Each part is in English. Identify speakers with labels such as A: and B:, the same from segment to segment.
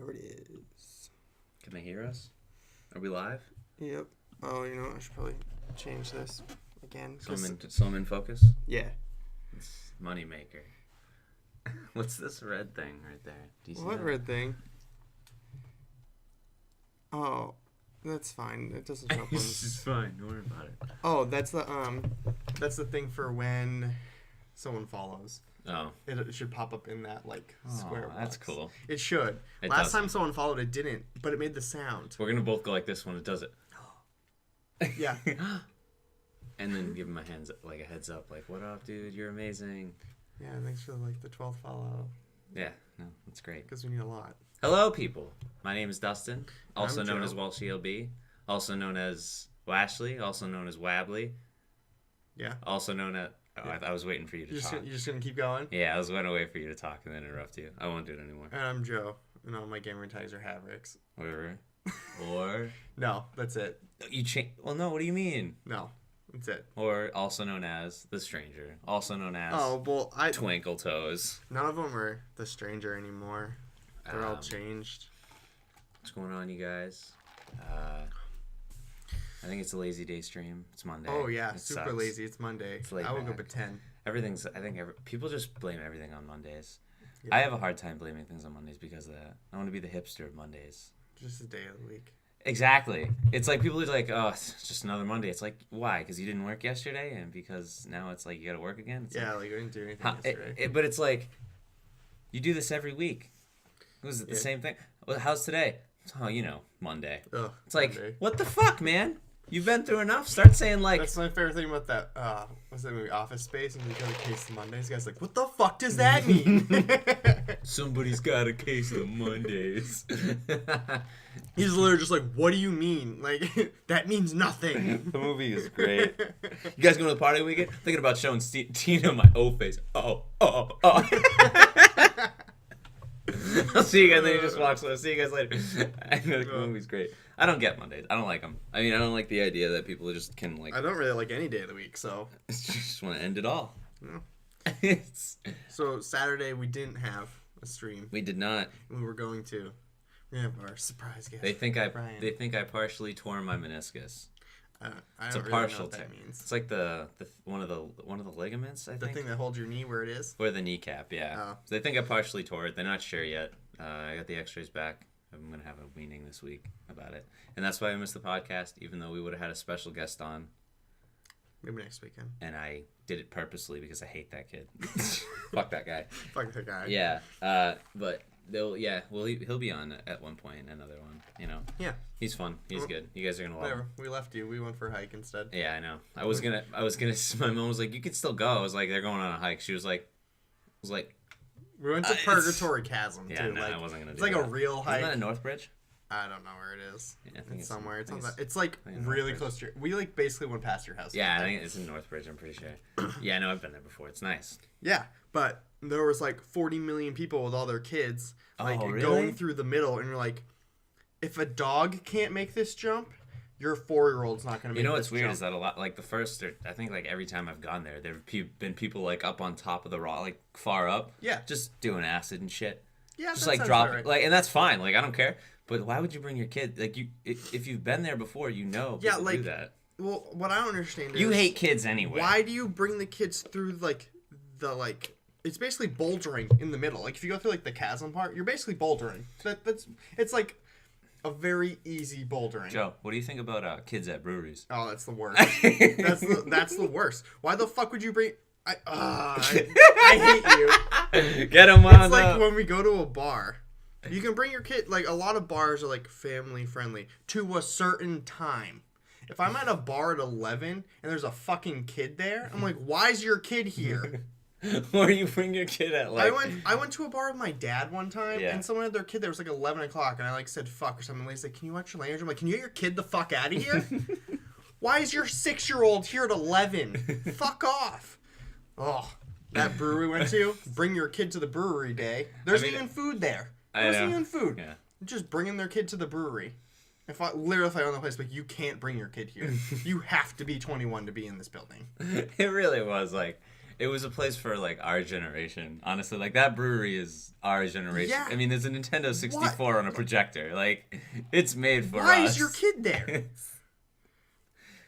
A: There it is.
B: Can they hear us? Are we live?
A: Yep. Oh, you know what? I should probably change this again.
B: So I'm in focus?
A: Yeah.
B: It's Moneymaker. What's this red thing right there? Do you see
A: What
B: that?
A: red thing? Oh, that's fine. It doesn't show up on
B: It's fine. Don't worry about it.
A: Oh, that's the thing for when someone follows.
B: Oh.
A: It should pop up in that square box.
B: That's cool.
A: It should.
B: It
A: Last
B: doesn't.
A: time someone followed, it didn't, but it made the sound.
B: We're gonna both go like this when it does it.
A: Yeah.
B: And then give him a heads up, like, what up, dude? You're amazing.
A: Yeah, thanks for the 12th follow.
B: Yeah, no, that's great.
A: Because we need a lot.
B: Hello, people. My name is Dustin, also
A: I'm
B: known
A: Joe.
B: as Walsh ELB, also known as Washley, also known as Wabley,
A: Yeah.
B: also known as... Oh,
A: Yeah.
B: I was waiting for you to
A: You're
B: talk.
A: just gonna keep going?
B: Yeah, I was going to wait for you to talk and then interrupt you. I won't do it anymore.
A: And I'm Joe, and all my gamer tags are Havricks.
B: Or
A: No, that's it.
B: you change. Well, no. What do you mean?
A: No, that's it.
B: Or also known as the Stranger, also known as
A: Oh, well,
B: Twinkle Toes.
A: none of them are the stranger anymore. They're all
B: Um,
A: changed.
B: What's going on, you guys? I think it's a lazy day stream. It's Monday.
A: Oh yeah,
B: It
A: super
B: sucks.
A: lazy. It's Monday.
B: It's laid
A: I woke up
B: back.
A: at 10.
B: Everything's. I think people just blame everything on Mondays.
A: Yeah.
B: I have a hard time blaming things on Mondays because of that. I want to be the hipster of Mondays.
A: Just a day of the week.
B: Exactly. It's like people are like, oh, it's just another Monday. It's like, why? Because you didn't work yesterday, and because now it's like you got to work again. It's
A: Yeah,
B: like,
A: I didn't do anything yesterday.
B: but it's like, you do this every week. Was it the
A: Yeah.
B: same thing? Well, how's today? Oh, Monday.
A: Ugh,
B: It's like,
A: Monday.
B: what the fuck, man? You've been through enough. Start saying like,
A: That's my favorite thing about that. What's that movie? Office Space. And they go to Case of Mondays. The guy's like, what the fuck does that mean?
B: somebody's got a case of Mondays.
A: He's literally just like, what do you mean? Like, that means nothing.
B: The movie is great. You guys going to the party weekend? Thinking about showing Tina my O face. Oh. I'll see you guys. Then he just walks away. See you guys later. I know the movie's great. I don't get Mondays. I don't like them. I mean, I don't like the idea that people just can like.
A: I don't really like any day of the week, so.
B: Just want to end it all.
A: No. So Saturday we didn't have a stream.
B: We did not.
A: We were going to. We have our surprise guest.
B: They think I.
A: Brian.
B: They think I partially tore my meniscus.
A: I
B: It's
A: don't
B: a
A: really
B: partial
A: know what
B: tear.
A: that means.
B: It's like the one of the ligaments. I
A: The
B: think.
A: thing that holds your knee where it is.
B: Or the kneecap, yeah.
A: Oh.
B: So they think I partially tore it. They're not sure yet. I got the x-rays back. I'm going to have a meeting this week about it. And that's why I missed the podcast, even though we would have had a special guest on.
A: Maybe next weekend.
B: And I did it purposely because I hate that kid. Fuck that guy.
A: Fuck that guy.
B: Yeah. But he'll be on at one point, another one,
A: Yeah.
B: He's fun. He's good. You guys are going to love him.
A: Whatever. We left you. We went for a hike instead.
B: Yeah, I know. I was gonna, my mom was like, you can still go. I was like, they're going on a hike. She was like,
A: We went to
B: it's-
A: Purgatory Chasm
B: yeah,
A: too.
B: no,
A: like,
B: I wasn't going to
A: it's
B: do
A: like
B: that.
A: a real hike.
B: Isn't that in Northbridge?
A: I don't know where it is.
B: Yeah, I think
A: It's somewhere. It's
B: I
A: on
B: think
A: that. It's like
B: I think it's
A: really
B: Northbridge.
A: close to your. We basically went past your house.
B: Yeah, I think it's in Northbridge, I'm pretty sure. Yeah, no, I've been there before. It's nice.
A: Yeah, but there was 40 million people with all their kids
B: Really?
A: going through the middle, and you're like, if a dog can't make this jump, your 4-year-old's not gonna make.
B: You know
A: this
B: what's weird
A: jump.
B: is that a lot, the first, I think every time I've gone there, there've been people up on top of the rock, far up.
A: Yeah.
B: Just doing acid and shit.
A: Yeah,
B: Just
A: that sounds
B: drop,
A: about right.
B: and that's fine. I don't care. But why would you bring your kid? If you've been there before,
A: Yeah,
B: people do that.
A: Well, what I don't understand is
B: You hate kids anyway.
A: why do you bring the kids through the it's basically bouldering in the middle. If you go through the chasm part, you're basically bouldering. It's a very easy bouldering.
B: Joe, what do you think about kids at breweries?
A: Oh, that's the worst. that's the worst. Why the fuck would you bring? I hate you.
B: Get them
A: It's
B: wound
A: like
B: up.
A: when we go to a bar. You can bring your kid. A lot of bars are family friendly to a certain time. If I'm at a bar at 11 and there's a fucking kid there, I'm like, why is your kid here?
B: Or you bring your kid at
A: I went to a bar with my dad one time,
B: Yeah.
A: and someone had their kid there. It was 11 o'clock, and I said fuck or something. And he's like, can you watch your language? I'm like, can you get your kid the fuck out of here? Why is your 6-year-old here at 11? Fuck off. Oh, that brewery we went to, bring your kid to the brewery day. There's even food there. There's even food.
B: Yeah.
A: Just bringing their kid to the brewery. If I own the place, you can't bring your kid here. You have to be 21 to be in this building.
B: It really was it was a place for like our generation. Honestly, like that brewery is our generation.
A: Yeah.
B: I mean, there's a Nintendo 64 on a projector. Like, it's made for us.
A: Why is your kid there?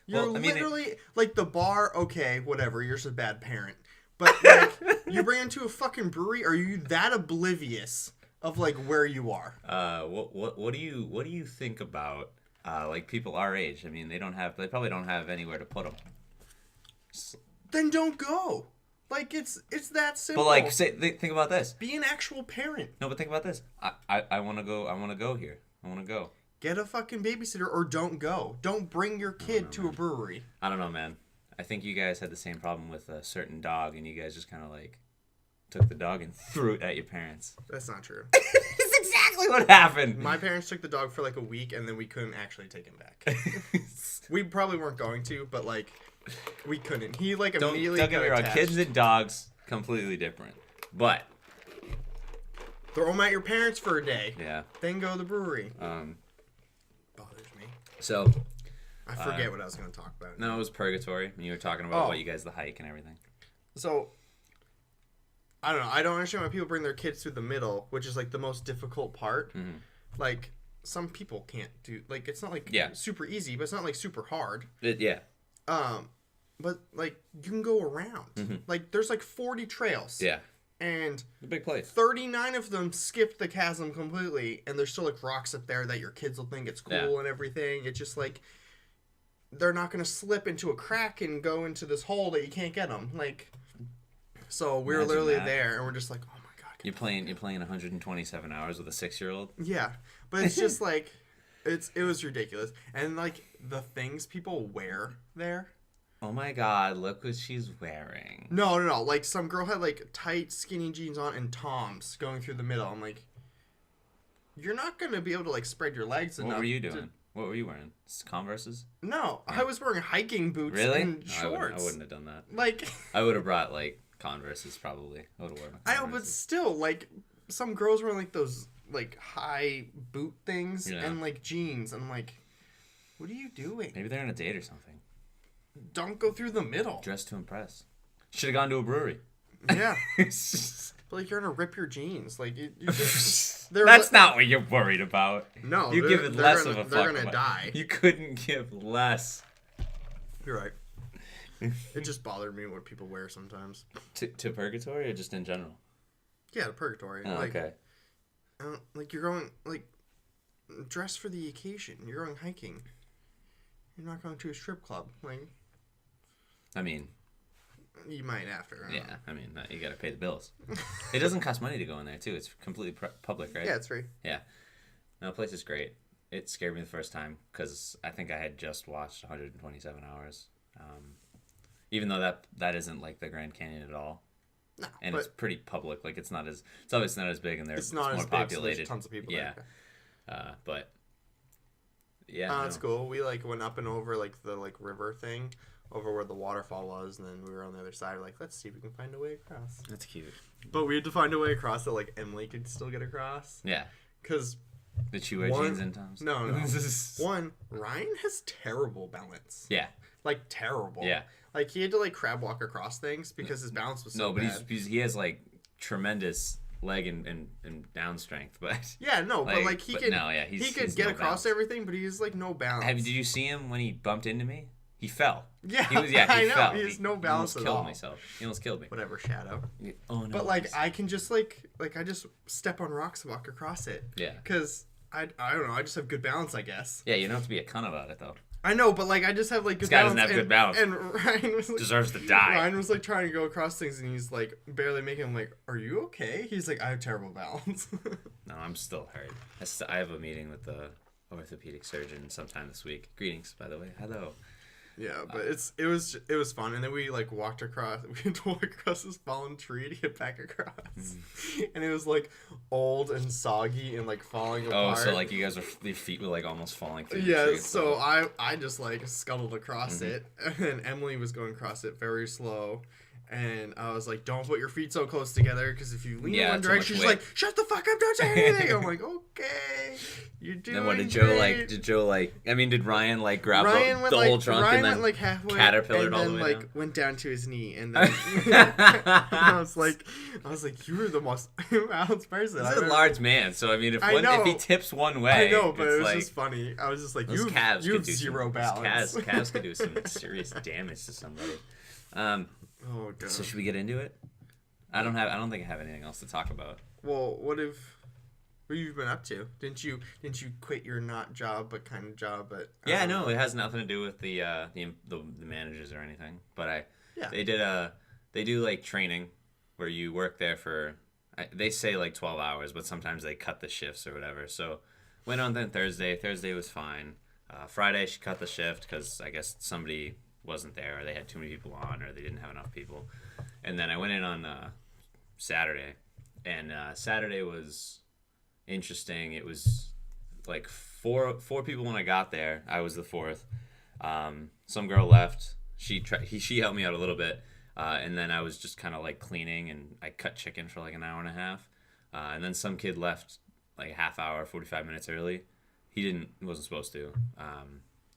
A: You're
B: Well, I mean,
A: literally like the bar. Okay, whatever. You're just a bad parent. But like, you bring him to a fucking brewery. Are you that oblivious of like where you are?
B: What do you think about like people our age? I mean, they probably don't have anywhere to put them.
A: Then don't go. Like it's that simple.
B: But like, think about this.
A: Be an actual parent.
B: No, but think about this. I want to go. I want to go here. I want to go.
A: Get a fucking babysitter or don't go. Don't bring your kid to a brewery.
B: I don't know, man. I think you guys had the same problem with a certain dog, and you guys just kind of like took the dog and threw it at your parents.
A: That's not true.
B: That's exactly what happened.
A: My parents took the dog for like a week, and then we couldn't actually take him back. We probably weren't going to, but like we couldn't. He like immediately
B: don't get me wrong.
A: attached.
B: Kids and dogs completely different, but
A: Throw them at your parents for a day.
B: yeah.
A: Then go to the brewery.
B: Um.
A: Bothers me.
B: So
A: I forget what I was going to talk about.
B: no, it was Purgatory, and you were talking about
A: Oh.
B: what you guys the hike and everything.
A: So, I don't know. I don't understand why people bring their kids through the middle, which is like the most difficult part.
B: Mm-hmm.
A: Like, some people can't do, like, it's not like
B: Yeah.
A: super easy, but it's not like super hard.
B: Yeah.
A: But like, you can go around. Like, there's like 40 trails.
B: Yeah.
A: And
B: The big place.
A: 39 of them skip the chasm completely, and there's still like rocks up there that your kids will think it's cool
B: Yeah.
A: and everything. It's just like, they're not going to slip into a crack and go into this hole that you can't get them. Like, so we were
B: Imagine
A: literally
B: that.
A: there, and we're just like, oh my god.
B: You're playing 127 hours with a 6-year-old.
A: Yeah, but it's just like, it was ridiculous, and like the things people wear there.
B: Oh my god, look what she's wearing.
A: No. Like some girl had like tight skinny jeans on and Toms going through the middle. I'm like, you're not gonna be able to like spread your legs enough.
B: What were you doing? What were you wearing? Converses?
A: No, I was wearing hiking boots
B: Really?
A: and
B: No,
A: shorts.
B: I wouldn't have done that.
A: Like,
B: I would have brought like Converses probably. I would have worn my
A: I know, but
B: Converses.
A: still, like, some girls wearing like those like high boot things
B: Yeah.
A: and like jeans. I'm like, what are you doing?
B: Maybe they're on a date or something.
A: Don't go through the middle.
B: Dressed to impress. Should have gone to a brewery.
A: Yeah, but like you're gonna rip your jeans. Like you just,
B: That's not what you're worried about.
A: No,
B: you give it less of a
A: They're
B: fuck
A: gonna
B: about-
A: die.
B: You couldn't give less.
A: You're right. It just bothered me what people wear sometimes.
B: To Purgatory or just in general?
A: Yeah, the purgatory.
B: Oh,
A: like,
B: okay.
A: like you're going like dress for the occasion. You're going hiking. You're not going to a strip club. Like
B: I mean,
A: you might after. I don't know.
B: I mean, you gotta pay the bills. It doesn't cost money to go in there, too. It's completely public, right?
A: Yeah, it's free.
B: Yeah. No, the place is great. It scared me the first time because I think I had just watched 127 hours. Even though that isn't like the Grand Canyon at all.
A: No,
B: And
A: but
B: it's pretty public. Like it's obviously not as big, and
A: it's not
B: more
A: as big. So
B: populated.
A: there's tons of people
B: Yeah.
A: there.
B: But yeah,
A: That's cool. We like went up and over like the like river thing, over where the waterfall was, and then we were on the other side. We're like, let's see if we can find a way across.
B: That's cute.
A: But we had to find a way across that like Emily could still get across.
B: Yeah.
A: Cause
B: Did she wear
A: One-
B: jeans and Toms?
A: no, one, Ryan has terrible balance.
B: Yeah.
A: Like terrible.
B: Yeah.
A: Like he had to like crab walk across things because his balance was so
B: No, but
A: bad.
B: he has like tremendous leg and down strength, but
A: Yeah, no, but like he could.
B: no, yeah,
A: he
B: he's
A: could get
B: no
A: across
B: balance.
A: everything, but he has like no balance.
B: Did you see him when he bumped into me? He fell.
A: Yeah,
B: He was, he
A: I know.
B: fell.
A: He has no balance
B: He
A: at
B: almost killed
A: all.
B: myself. He almost killed me.
A: Whatever, Shadow.
B: Oh no.
A: But like I can just like I just step on rocks and walk across it.
B: Yeah.
A: Cause I don't know. I just have good balance, I guess.
B: Yeah, you don't have to be a cunt about it though.
A: I know, but like I just have like good
B: This guy
A: balance.
B: doesn't have good balance.
A: And Ryan was like,
B: Deserves to die.
A: Ryan was like trying to go across things, and he's like barely making. I'm like, are you okay? He's like, I have terrible balance.
B: No, I'm still hurt. I have a meeting with the orthopedic surgeon sometime this week. Greetings, by the way. Hello.
A: Yeah, but it was fun, and then we like walked across. We had to walk across this fallen tree to get back across, and it was like old and soggy and like falling
B: Oh,
A: apart.
B: so like you guys your feet were like almost falling through. the
A: Yeah,
B: tree.
A: so I just like scuttled across it, and Emily was going across it very slow, And I was like, don't put your feet so close together, because if you lean in one
B: too
A: direction,
B: much
A: she's
B: weight.
A: like, shut the fuck up, don't say anything. I'm like, okay, you're doing
B: Then what did
A: great.
B: Joe like? I mean, did Ryan like grab
A: Ryan went
B: the
A: like,
B: whole trunk
A: Ryan
B: and then
A: went like halfway,
B: caterpillared
A: and
B: all
A: then
B: the way
A: like
B: down?
A: went down to his knee, and then I was like, you were the most imbalanced person.
B: He's a large man, so I mean, if he tips one way,
A: I know, but
B: it's
A: it was
B: like,
A: just funny. I was just like,
B: those
A: you
B: calves
A: have
B: could do
A: zero
B: some,
A: balance.
B: Calves could do some serious damage to somebody.
A: Oh god.
B: So should we get into it? I don't think I have anything else to talk about.
A: Well, what have you been up to? Didn't you quit your not job but kind of job? But
B: Yeah, no, it has nothing to do with the managers or anything. But they do like training where you work there for, they say like 12 hours, but sometimes they cut the shifts or whatever. So went on then Thursday. Thursday was fine. Friday she cut the shift because I guess somebody wasn't there, or they had too many people on, or they didn't have enough people. And then I went in on Saturday, and Saturday was interesting. It was like four people when I got there. I was the fourth. Some girl left. She helped me out a little bit, and then I was just kind of like cleaning, and I cut chicken for like an hour and a half. And then some kid left like a half hour, 45 minutes early. He wasn't supposed to.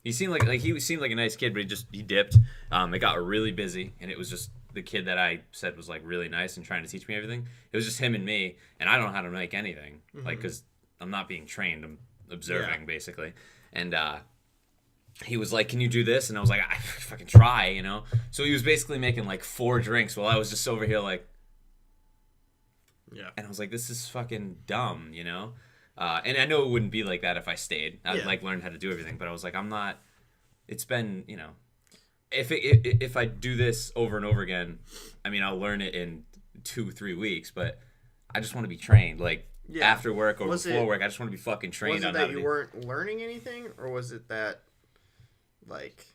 B: He seemed like a nice kid, but he dipped. It got really busy, and it was just the kid that I said was like really nice and trying to teach me everything. It was just him and me, and I don't know how to make anything, like, because I'm not being trained. I'm observing basically. And he was like, "Can you do this?" And I was like, "I fucking try," you know. So he was basically making like 4 drinks while I was just over here like,
A: yeah.
B: And I was like, "This is fucking dumb," you know. And I know it wouldn't be like that if I stayed. I'd like learn how to do everything, but I was like, I'm not. It's been, you know, if I do this over and over again, I mean, I'll learn it in 2-3 weeks. But I just want to be trained, like after work or before work. I just want to be fucking trained.
A: Was it that you weren't learning anything, or was it that like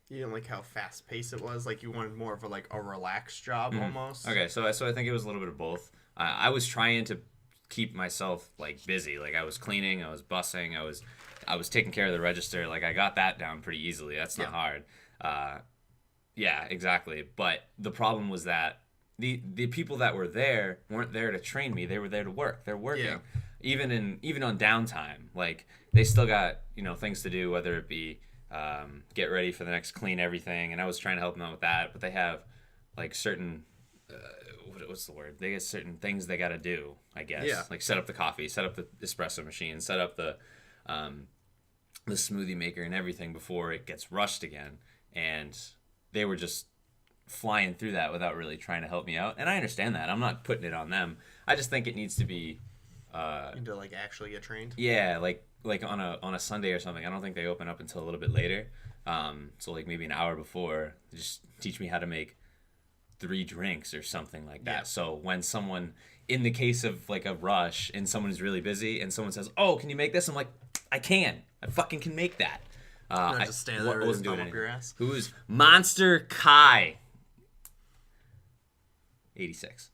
A: you didn't like how fast paced it was? Like you wanted more of a relaxed job almost.
B: Okay, so I think it was a little bit of both. I was trying to keep myself like busy. Like I was cleaning, I was bussing, I was taking care of the register. Like I got that down pretty easily. That's not hard. Yeah, exactly. But the problem was that the people that were there weren't there to train me. They were there to work. They're working. Yeah. Even on downtime, like they still got, you know, things to do, whether it be get ready for the next clean everything. And I was trying to help them out with that, but they have like certain what's the word? They get certain things they got to do, I guess. Yeah. Like set up the coffee, set up the espresso machine, set up the smoothie maker and everything before it gets rushed again. And they were just flying through that without really trying to help me out. And I understand that. I'm not putting it on them. I just think it needs to be
A: you need to like actually get trained.
B: Yeah, like on a Sunday or something. I don't think they open up until a little bit later. So like maybe an hour before, just teach me how to make 3 drinks or something like that. Yeah. So when someone, in the case of like a rush and someone is really busy and someone says, "Oh, can you make this?" I'm like, I fucking can make that.
A: I just stand there and thumb up your ass.
B: Who's Monster Kai? 86.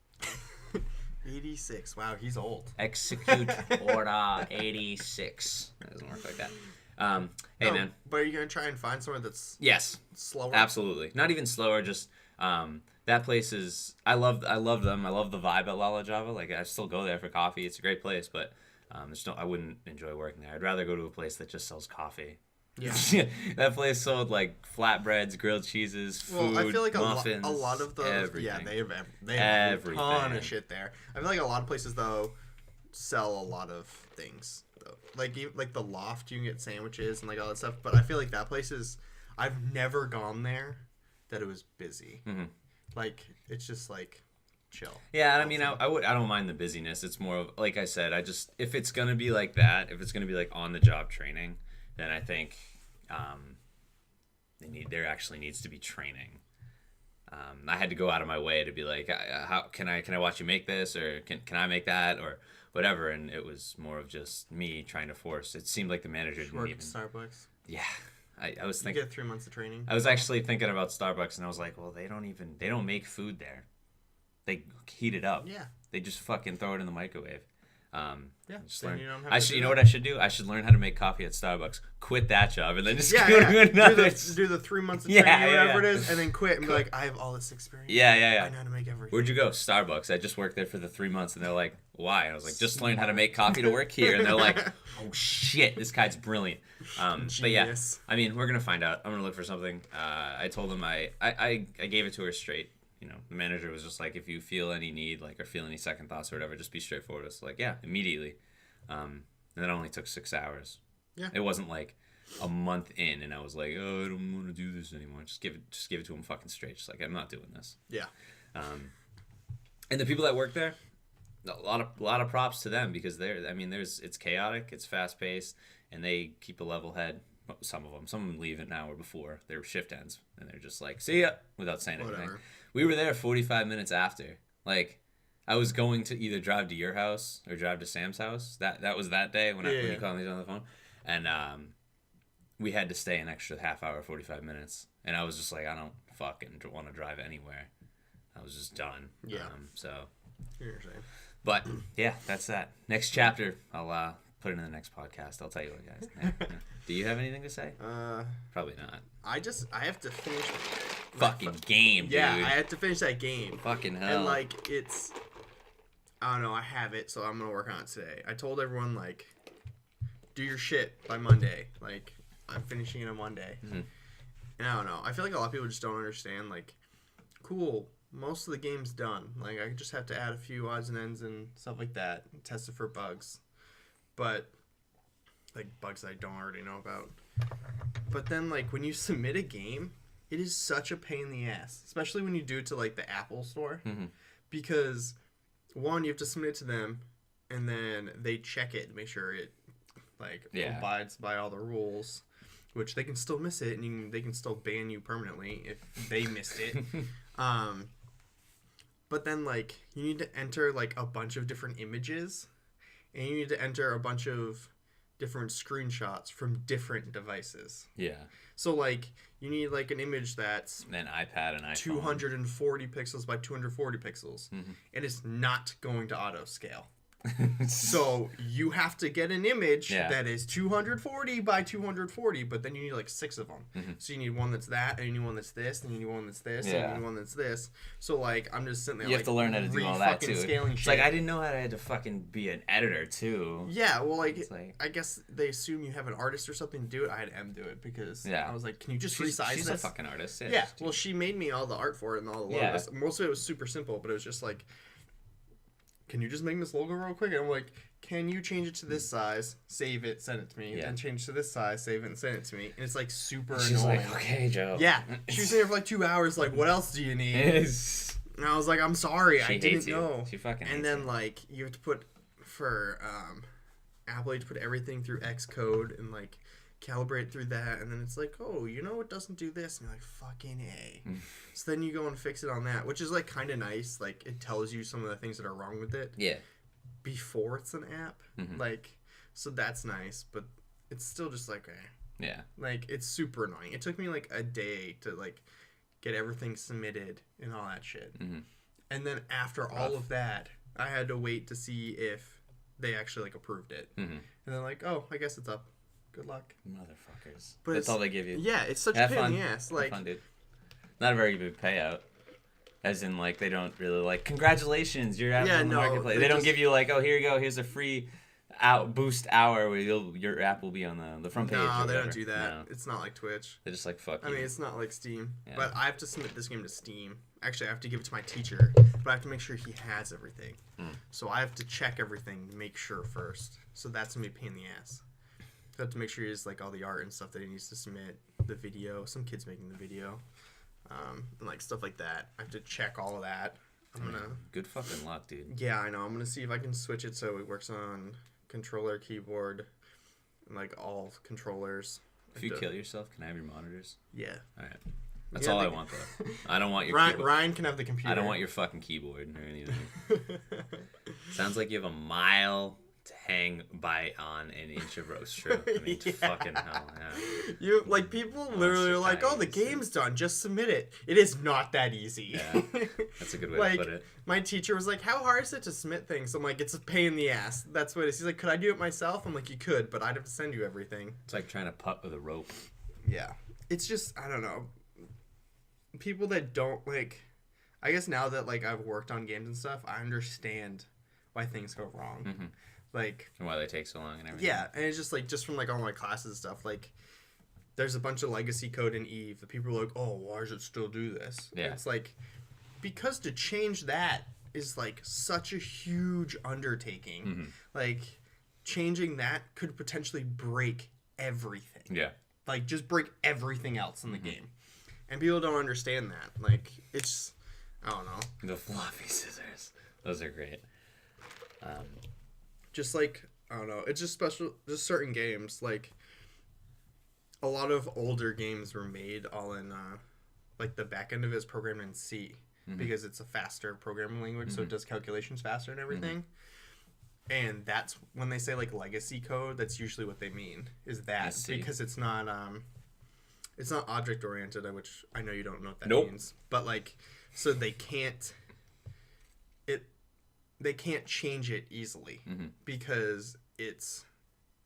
A: 86. Wow, he's old.
B: Execute order 86. That doesn't work like that. Hey, man.
A: But are you going to try and find somewhere that's slower?
B: Absolutely. Not even slower, just that place is, I love them. I love the vibe at Lala Java. Like I still go there for coffee. It's a great place, but I wouldn't enjoy working there. I'd rather go to a place that just sells coffee. Yeah. That place sold like flatbreads, grilled cheeses, food,
A: I feel like
B: muffins,
A: a lot of those,
B: everything.
A: they have a ton of shit there. I feel like a lot of places though sell a lot of things though. Like the Loft, you can get sandwiches and like all that stuff. But I feel like that place is, I've never gone there that it was busy. Mm-hmm. Like it's just like chill.
B: Yeah, I mean, I don't mind the busyness. It's more of, like I said, if it's gonna be like that, if it's gonna be like on the job training, then I think there actually needs to be training. I had to go out of my way to be like, how can I watch you make this, or can I make that, or whatever, and it was more of just me trying to force. It seemed like the manager didn't even.
A: Starbucks.
B: Yeah, I was thinking.
A: You get 3 months of training.
B: I was actually thinking about Starbucks, and I was like, well, they don't make food there. They heat it up.
A: Yeah.
B: They just fucking throw it in the microwave.
A: Yeah,
B: just
A: then
B: learn.
A: you don't have to do
B: You know
A: that.
B: what I should do? I should learn how to make coffee at Starbucks. Quit that job and then just
A: Yeah,
B: go
A: yeah.
B: to another.
A: Do the 3 months of
B: Yeah,
A: training,
B: yeah,
A: whatever
B: yeah.
A: it is, and then quit and be like, I have all this experience.
B: Yeah.
A: I know how to make everything.
B: Where'd you go? Starbucks. I just worked there for the 3 months, and they're like, "Why?" I was like, "Just learn how to make coffee to work here." And they're like, "Oh shit, this guy's brilliant." But yeah,
A: Genius.
B: I mean, we're gonna find out. I'm gonna look for something. I told them I gave it to her straight. You know, the manager was just like, if you feel any need, like, or feel any second thoughts or whatever, just be straightforward. It's like, yeah, immediately. And that only took 6 hours.
A: Yeah.
B: It wasn't like a month in, and I was like, oh, I don't want to do this anymore. Just give it to him fucking straight. Just like, I'm not doing this.
A: Yeah.
B: And the people that work there, a lot of props to them because it's chaotic, it's fast paced, and they keep a level head. Some of them leave it now or before their shift ends, and they're just like, see ya, without saying anything. We were there 45 minutes after. Like, I was going to either drive to your house or drive to Sam's house. That was that day when you called me on the phone, and we had to stay an extra half hour, 45 minutes, and I was just like, I don't fucking want to drive anywhere. I was just done.
A: Yeah.
B: So.
A: You're saying.
B: But yeah, that's that. Next chapter, I'll put it in the next podcast. I'll tell you what, guys. Yeah. Do you have anything to say? Probably not.
A: I have to finish.
B: Fucking game, dude.
A: Yeah, I have to finish that game.
B: Fucking hell.
A: And like I don't know. I have it, so I'm gonna work on it today. I told everyone like, do your shit by Monday. Like, I'm finishing it on Monday. Mm-hmm. And I don't know. I feel like a lot of people just don't understand. Like, cool. Most of the game's done. Like, I just have to add a few odds and ends and stuff like that. And test it for bugs. But, like, bugs that I don't already know about. But then, like, when you submit a game, it is such a pain in the ass. Especially when you do it to, like, the Apple Store. Mm-hmm. Because, one, you have to submit it to them. And then they check it to make sure it, like, abides by all the rules. Which they can still miss it. And they can still ban you permanently if they missed it. But then, like, you need to enter, like, a bunch of different images. And you need to enter a bunch of different screenshots from different devices. Yeah. So, like, you need, like, an image that's...
B: An iPad and iPhone.
A: 240 pixels by 240 pixels. Mm-hmm. And it's not going to auto-scale. So you have to get an image that is 240 by 240, but then you need like 6 of them. Mm-hmm. So you need one that's that, and you need one that's this, and you need one that's this, and you need one that's this. So like I'm just sitting there.
B: You have to learn how to do all that too. It's like I didn't know how I had to fucking be an editor too.
A: Yeah, well, like I guess they assume you have an artist or something to do it. I had M do it because I was like, can you just resize this?
B: She's a fucking artist.
A: Yeah. Well, she made me all the art for it and all the logos. Yeah. Most of it was super simple, but it was just like, can you just make this logo real quick? And I'm like, can you change it to this size, save it, send it to me, then change to this size, save it, and send it to me? And it's like super annoying.
B: She's like, okay, Joe.
A: Yeah. She was there for like 2 hours, like, what else do you need? And I was like, I'm sorry, I didn't know.
B: She fucking hates
A: And then, like, you have to put, for Apple, you have to put everything through Xcode and, like, calibrate through that, and then it's like, oh, you know, it doesn't do this, and you're like, fucking A. So then you go and fix it on that, which is like kind of nice. Like, it tells you some of the things that are wrong with it before it's an app. Like, so that's nice, but it's still just like, like, it's super annoying. It took me like a day to like get everything submitted and all that shit. And then after all of that, I had to wait to see if they actually like approved it. And they're like, oh, I guess it's up. Good luck.
B: Motherfuckers. But that's all they give you.
A: Yeah, it's such a pain in the ass. Like,
B: have fun, dude. Not a very big payout. As in, like, they don't really, like, congratulations, you're out in the marketplace. They don't give you, like, oh, here you go, here's a free boost hour where your app will be on the front page.
A: No, they don't do that. No. It's not like Twitch.
B: They're just like, fuck you.
A: I mean, it's not like Steam. Yeah. But I have to submit this game to Steam. Actually, I have to give it to my teacher, but I have to make sure he has everything. So I have to check everything, make sure first. So that's going to be a pain in the ass. I have to make sure he has, like, all the art and stuff that he needs to submit, the video, some kid's making the video, and, like, stuff like that. I have to check all of that.
B: Good fucking luck, dude.
A: Yeah, I know. I'm gonna see if I can switch it so it works on controller, keyboard, and, like, all controllers.
B: If you kill yourself, can I have your monitors?
A: Yeah.
B: All right. That's all I want, though. I don't want your
A: Ryan can have the computer.
B: I don't want your fucking keyboard or anything. Sounds like you have a mile to hang by on an inch of roast shrimp. I mean, fucking hell, yeah.
A: You like people literally are like, "Oh, the game's done. Just submit it." It is not that easy.
B: Yeah, that's a good way to put it.
A: My teacher was like, "How hard is it to submit things?" I'm like, "It's a pain in the ass." That's what it is. He's like, "Could I do it myself?" I'm like, "You could, but I'd have to send you everything."
B: It's like trying to putt with a rope.
A: Yeah, it's just I don't know. People that don't like, I guess now that like I've worked on games and stuff, I understand why things go wrong.
B: Mm-hmm.
A: Like,
B: and why they take so long and everything.
A: Yeah, and it's just like just from like all my classes and stuff. Like, there's a bunch of legacy code in Eve that people are like, "Oh, why does it still do this?"
B: Yeah,
A: and it's like because to change that is like such a huge undertaking.
B: Mm-hmm.
A: Like, changing that could potentially break everything.
B: Yeah,
A: like just break everything else in the game, and people don't understand that. Like, it's I don't know.
B: The floppy scissors, those are great.
A: Just like, I don't know, it's just special, just certain games, like, a lot of older games were made all in, like, the back end of it is programmed in C, because it's a faster programming language, so it does calculations faster and everything, and that's, when they say, like, legacy code, that's usually what they mean, is that, because it's not object-oriented, which I know you don't know what that means, but, like, so they can't change it easily because it's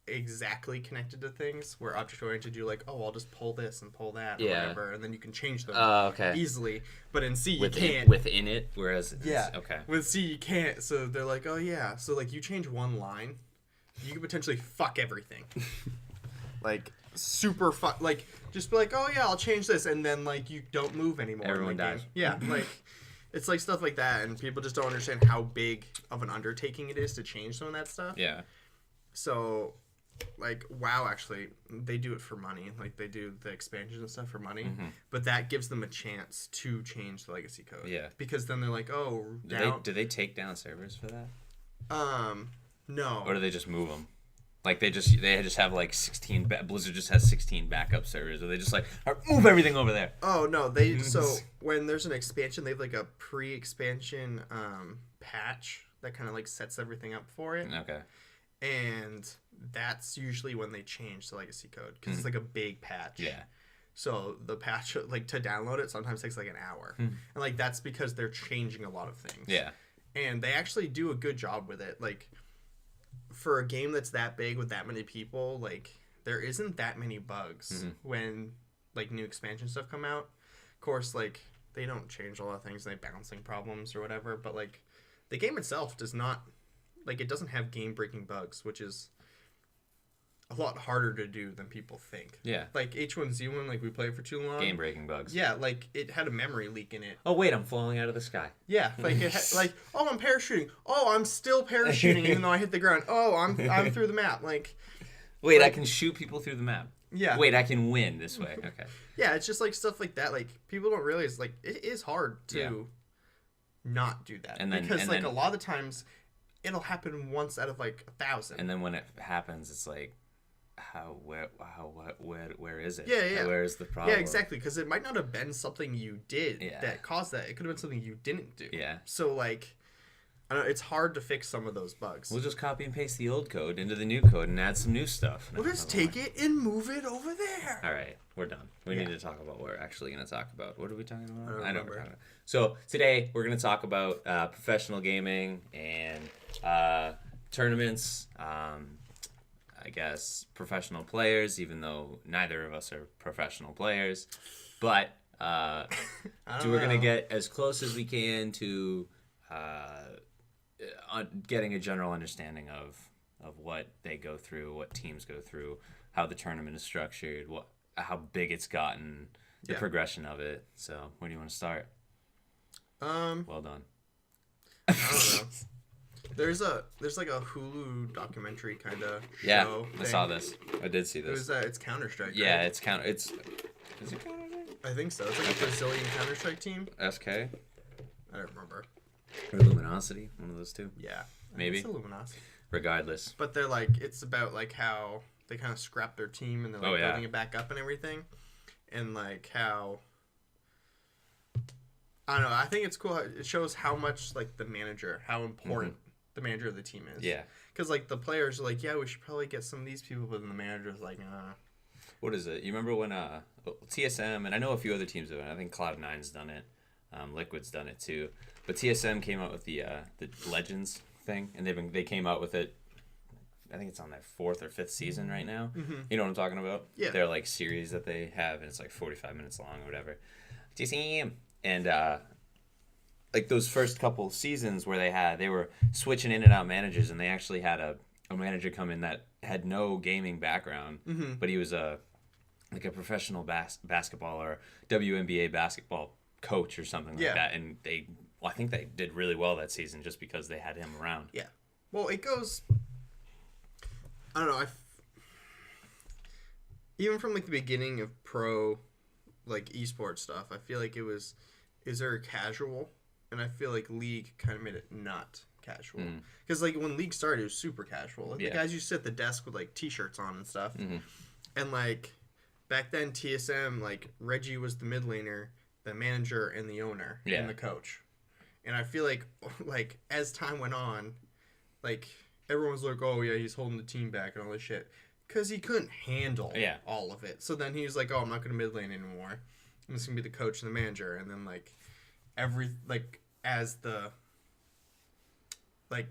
A: exactly connected to things, where object oriented you're like, oh, I'll just pull this and pull that or whatever, and then you can change them easily. But in C you can't
B: within it, whereas with
A: C you can't. So they're like, oh yeah, so like you change one line, you could potentially fuck everything. Like super fuck, like just be like, oh yeah, I'll change this, and then like you don't move anymore.
B: Everyone dies.
A: Yeah, like. It's like stuff like that, and people just don't understand how big of an undertaking it is to change some of that stuff.
B: Yeah.
A: So, like, WoW, actually, they do it for money. Like, they do the expansions and stuff for money. But that gives them a chance to change the legacy code.
B: Yeah.
A: Because then they're like, oh,
B: do they take down servers for that?
A: No.
B: Or do they just move them? Like, they just have, like, 16... Blizzard just has 16 backup servers. Or they just, like, move everything over there.
A: Oh, no. So, when there's an expansion, they have, like, a pre-expansion patch that kind of, like, sets everything up for it.
B: Okay.
A: And that's usually when they change the legacy code. Because it's, like, a big patch.
B: Yeah.
A: So, the patch, like, to download it sometimes takes, like, an hour. And, like, that's because they're changing a lot of things.
B: Yeah.
A: And they actually do a good job with it. Like... For a game that's that big with that many people, like, there isn't that many bugs when, like, new expansion stuff come out. Of course, like, they don't change a lot of things, they have bouncing problems or whatever, but, like, the game itself does not, like, it doesn't have game-breaking bugs, which is a lot harder to do than people think.
B: Yeah.
A: Like, H1Z1, like, we played for too long.
B: Game-breaking bugs.
A: Yeah, like, it had a memory leak in it.
B: Oh, wait, I'm falling out of the sky.
A: Yeah, like, like, oh, I'm parachuting. Oh, I'm still parachuting even though I hit the ground. Oh, I'm through the map. Like...
B: Wait, I can shoot people through the map.
A: Yeah.
B: Wait, I can win this way. Okay.
A: Yeah, it's just, like, stuff like that. Like, people don't realize, like, it is hard to not do that. Because, a lot of the times, it'll happen once out of, like, 1,000.
B: And then when it happens, it's like... where is it?
A: Yeah.
B: Where is the problem?
A: Yeah, exactly, because it might not have been something you did that caused that. It could have been something you didn't do.
B: Yeah.
A: So, like, I don't know, it's hard to fix some of those bugs.
B: We'll just copy and paste the old code into the new code and add some new stuff.
A: We'll just take it and move it over there.
B: All right, we're done. We need to talk about what we're actually going to talk about. What are we talking about?
A: I don't know what
B: we're talking about. So, today, we're going to talk about professional gaming and tournaments. I guess professional players, even though neither of us are professional players, but we're gonna get as close as we can to getting a general understanding of what they go through, what teams go through, how the tournament is structured, how big it's gotten, the progression of it. So, where do you want to start? Well done.
A: I don't know. There's like a Hulu documentary kind of show thing.
B: I saw this. I did see this.
A: It's Counter-Strike.
B: Yeah,
A: right?
B: is it Counter-Strike?
A: I think so. It's like a Brazilian Counter-Strike team.
B: SK?
A: I don't remember.
B: Or Luminosity, one of those two.
A: Yeah.
B: Maybe.
A: It's Luminosity.
B: Regardless.
A: But they're like, it's about like how they kind of scrap their team and they're like building it back up and everything. And like how... I don't know. I think it's cool. It shows how much like the manager, how important the manager of the team is.
B: Yeah.
A: Because, like, the players are like, yeah, we should probably get some of these people, but then the manager's like,
B: What is it? You remember when TSM, and I know a few other teams have done it. I think Cloud9's done it. Liquid's done it too. But TSM came out with the Legends thing, and they came out with it. I think it's on their 4th or 5th season right now.
A: Mm-hmm.
B: You know what I'm talking about?
A: Yeah.
B: They're like series that they have, and it's like 45 minutes long or whatever. TSM. And like those first couple seasons where they were switching in and out managers, and they actually had a manager come in that had no gaming background, but he was like a professional basketball or WNBA basketball coach or something like that. And I think they did really well that season just because they had him around.
A: Yeah. Well, it goes. I don't know. Even from like the beginning of pro, like esports stuff, I feel like is there casual, and I feel like League kind of made it not casual. Because like when League started, it was super casual. Like the guys used to sit at the desk with like t-shirts on and stuff, and like back then TSM, like Reggie was the mid laner, the manager, and the owner, and the coach. And I feel like as time went on, like everyone was like, oh yeah, he's holding the team back and all this shit. Because he couldn't handle all of it. So then he was like, oh, I'm not going to mid lane anymore. I'm just going to be the coach and the manager. And then, as the,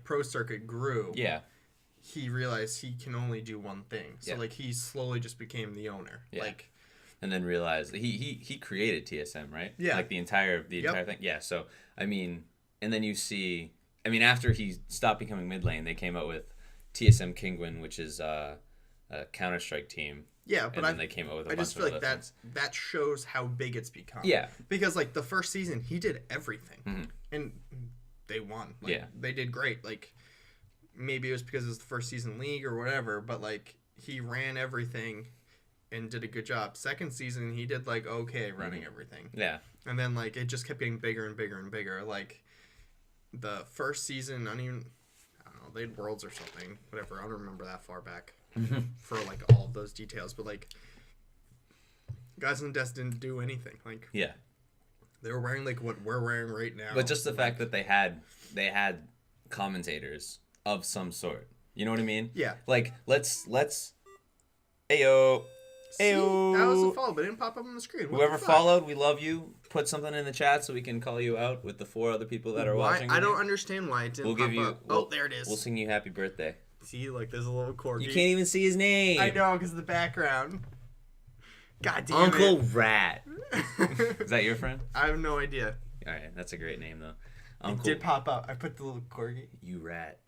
A: pro circuit grew, he realized he can only do one thing. So, he slowly just became the owner.
B: Yeah. And then realized that he created TSM, right?
A: Yeah.
B: Like the entire thing. Yeah, so, I mean, and then you see, after he stopped becoming mid lane, they came out with TSM Kinguin, which is a Counter-Strike team.
A: Yeah, but
B: then they came out with a bunch
A: just feel
B: of
A: like
B: things.
A: that shows how big it's become.
B: Yeah.
A: Because, the first season, he did everything. And they won. They did great. Maybe it was because it was the first season League or whatever, but, he ran everything and did a good job. Second season, he did, okay running everything.
B: Yeah.
A: And then, it just kept getting bigger and bigger and bigger. The first season, I don't know, they had Worlds or something. Whatever, I don't remember that far back. For all of those details, but guys in the desk didn't do anything. They were wearing what we're wearing right now.
B: But just the fact that they had commentators of some sort. You know what I mean?
A: Yeah.
B: Let's
A: Ayo.
B: Ayo.
A: That was a follow, but it didn't pop up on the screen.
B: Whoever followed, we love you. Put something in the chat so we can call you out with the 4 other people that are watching.
A: I don't understand why it didn't pop up. There it is.
B: We'll sing you happy birthday.
A: See, there's a little corgi.
B: You can't even see his name.
A: I know, because of the background. God damn
B: Uncle Rat. Is that your friend?
A: I have no idea.
B: All right, that's a great name, though.
A: It did pop up. I put the little corgi.
B: You rat.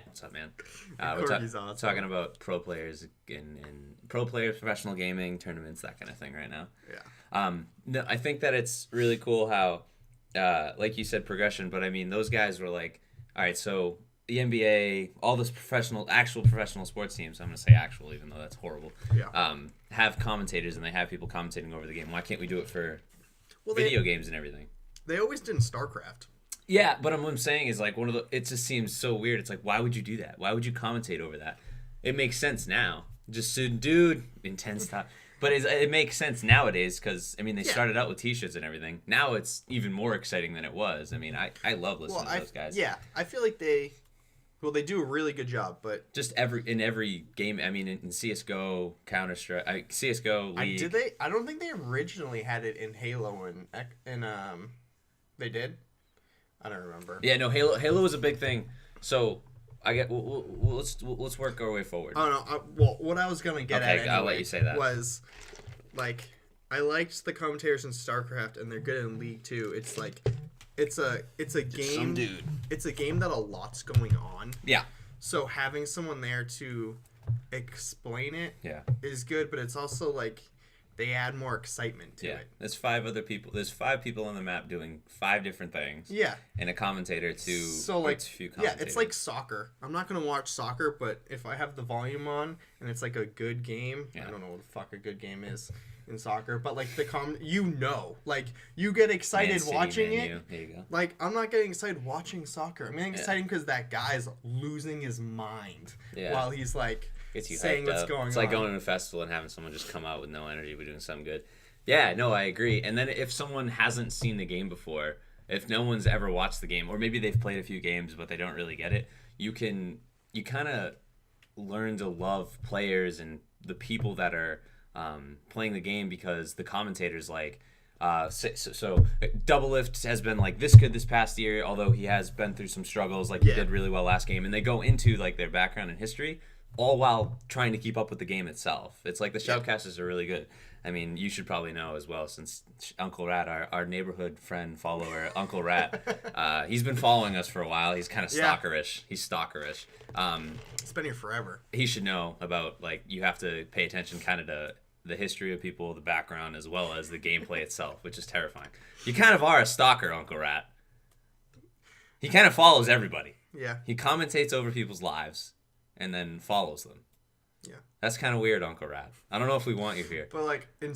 B: What's up, man?
A: Corgi's awesome.
B: Talking about pro players and pro players, professional gaming, tournaments, that kind of thing right now.
A: Yeah.
B: No, I think that it's really cool how, like you said, progression, but those guys were all right, so the NBA, all this actual professional sports teams, I'm going to say actual, even though that's horrible, have commentators and they have people commentating over the game. Why can't we do it for video games and everything? They
A: always did in StarCraft.
B: Yeah, but what I'm saying is it just seems so weird. It's why would you do that? Why would you commentate over that? It makes sense now. Just dude, intense time. But it makes sense nowadays because, they started out with t-shirts and everything. Now it's even more exciting than it was. I love listening to those guys.
A: Yeah, I feel like they do a really good job, but...
B: Just in every game, in CSGO, Counter-Strike, CSGO, League...
A: I don't think they originally had it in Halo and they did? I don't remember.
B: Yeah, no, Halo was a big thing. So, let's work our way forward.
A: Oh, no, what I was going to get at anyway
B: I'll let you say that.
A: Was, I liked the commentators in StarCraft, and they're good in League, too. It's it's a game.
B: Some dude.
A: It's a game that a lot's going on.
B: Yeah.
A: So having someone there to explain it is good, but it's also they add more excitement to it.
B: There's 5 other people. There's 5 people on the map doing 5 different things.
A: Yeah.
B: And a commentator to
A: a
B: few commentators.
A: It's like soccer. I'm not gonna watch soccer, but if I have the volume on and it's a good game, I don't know what the fuck a good game is in soccer, but you get excited watching it.
B: There you go.
A: I'm not getting excited watching soccer. I'm getting excited because that guy's losing his mind while he's saying what's going on.
B: It's like going to a festival and having someone just come out with no energy but doing something good. Yeah, no, I agree. And then if someone hasn't seen the game before, if no one's ever watched the game, or maybe they've played a few games but they don't really get it, you kind of learn to love players and the people that are playing the game because the commentators like so Doublelift has been like this good this past year, although he has been through some struggles. Like he did really well last game, and they go into like their background and history, all while trying to keep up with the game itself. It's like the shoutcasters are really good. I mean, you should probably know as well, since Uncle Rat, our neighborhood friend follower, Uncle Rat, he's been following us for a while. He's kind of stalkerish. He's stalkerish.
A: It's been here forever.
B: He should know about, like, you have to pay attention kind of to the history of people, the background, as well as the gameplay itself, which is terrifying. You kind of are a stalker, Uncle Rat. He kind of follows everybody.
A: Yeah.
B: He commentates over people's lives and then follows them.
A: Yeah.
B: That's kind of weird, Uncle Rat. I don't know if we want you here.
A: But like, in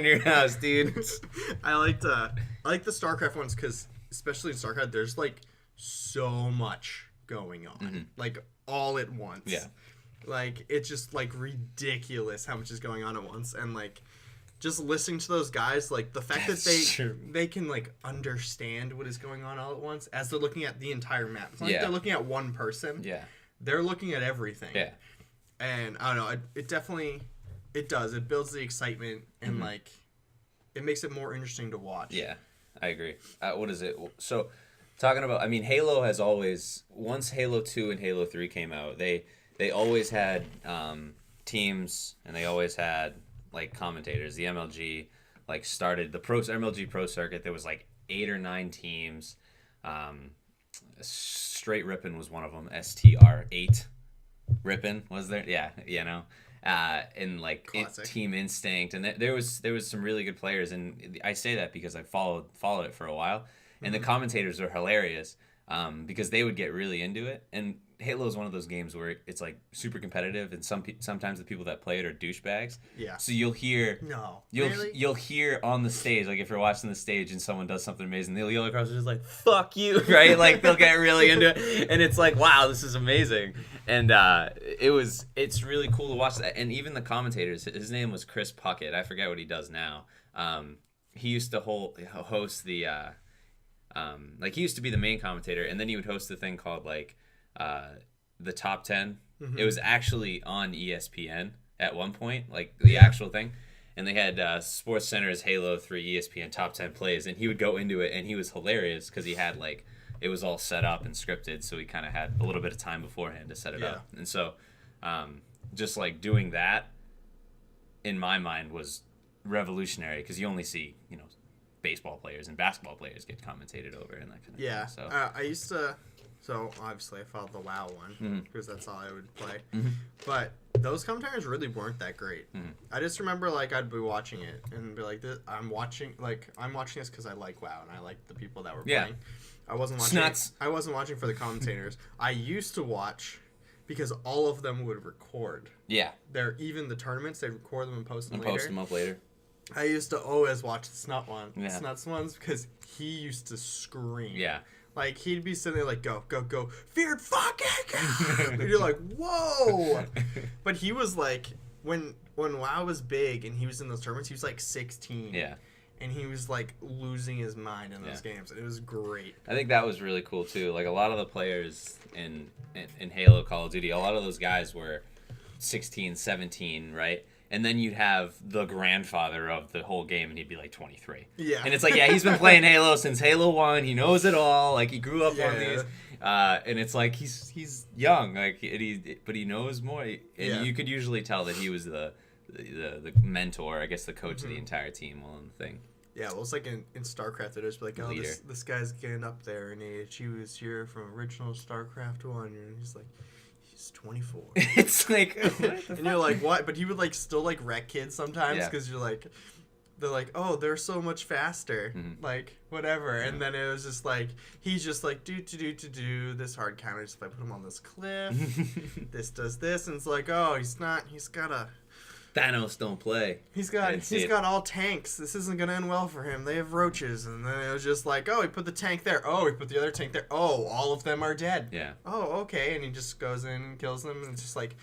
B: your house, dude.
A: I like the StarCraft ones because, especially in StarCraft, there's like so much going on, like all at once.
B: Yeah.
A: Like it's just like ridiculous how much is going on at once, and like just listening to those guys, like the fact that they can like understand what is going on all at once as they're looking at the entire map. It's not like they're looking at one person.
B: Yeah.
A: They're looking at everything.
B: Yeah.
A: And I don't know, it definitely, it does. It builds the excitement and like, it makes it more interesting to watch.
B: Yeah, I agree. What is it? So, talking about, I mean, Halo has always, once Halo 2 and Halo 3 came out, they always had teams, and they always had like commentators. The MLG like started the MLG Pro Circuit. There was like 8 or 9 teams. Straight Rippin' was one of them. STR8 Rippin' was there. Yeah, you know. And like Team Instinct, and there was some really good players, and I say that because I followed it for a while, and the commentators are hilarious because they would get really into it. And Halo is one of those games where it's like super competitive, and sometimes the people that play it are douchebags.
A: Yeah.
B: So you'll hear
A: really?
B: You'll hear on the stage, like if you're watching the stage and someone does something amazing, they'll yell across, just like "fuck you," right? Like they'll get really into it, and it's like, wow, this is amazing. And it's really cool to watch that. And even the commentators, his name was Chris Puckett. I forget what he does now. He used to host the like he used to be the main commentator, and then he would host the thing called like the Top 10. It was actually on ESPN at one point, like the actual thing. And they had Sports Center's Halo 3 ESPN Top 10 plays, and he would go into it, and he was hilarious because he had like, it was all set up and scripted, so he kind of had a little bit of time beforehand to set it up. And so just like doing that in my mind was revolutionary because you only see, you know, baseball players and basketball players get commentated over and that kind of thing. So
A: I used to, so obviously I followed the WoW one because that's all I would play. But those commentators really weren't that great. I just remember like I'd be watching it and be like, I'm watching this because I like WoW and I like the people that were playing. I wasn't watching for the commentators. I used to watch because all of them would record. Yeah. Even the tournaments, they'd record them and post them up later. I used to always watch the Snuts ones because he used to scream. Yeah. Like, he'd be sitting there like, go, go, go, Feared fucking! And you're like, whoa! But he was like, when WoW was big and he was in those tournaments, he was like 16. Yeah. And he was like losing his mind in those games. It was great.
B: I think that was really cool too. Like a lot of the players in Halo, Call of Duty, a lot of those guys were 16, 17, right? And then you'd have the grandfather of the whole game, and he'd be like 23. Yeah. And it's like, yeah, he's been playing Halo since Halo 1. He knows it all. Like, he grew up on these. And it's like, he's young, like, but he knows more. And you could usually tell that he was the mentor, I guess the coach of the entire team while in the thing.
A: Yeah, well, it's like in StarCraft, it was like, oh, this guy's getting up there in age. He was here from original StarCraft 1. And he's like... He's 24.
B: It's like,
A: and you're like, what? But he would like still like wreck kids sometimes because you're like, they're like, oh, they're so much faster, like whatever. And then it was just like, he's just like, do this hard counter. Just if I put him on this cliff, this does this, and it's like, oh, he's got a.
B: Thanos don't play.
A: He's got all tanks. This isn't gonna end well for him. They have roaches, and then it was just like, oh, he put the tank there. Oh, he put the other tank there. Oh, all of them are dead. Yeah. Oh, okay, and he just goes in and kills them, and it's just like,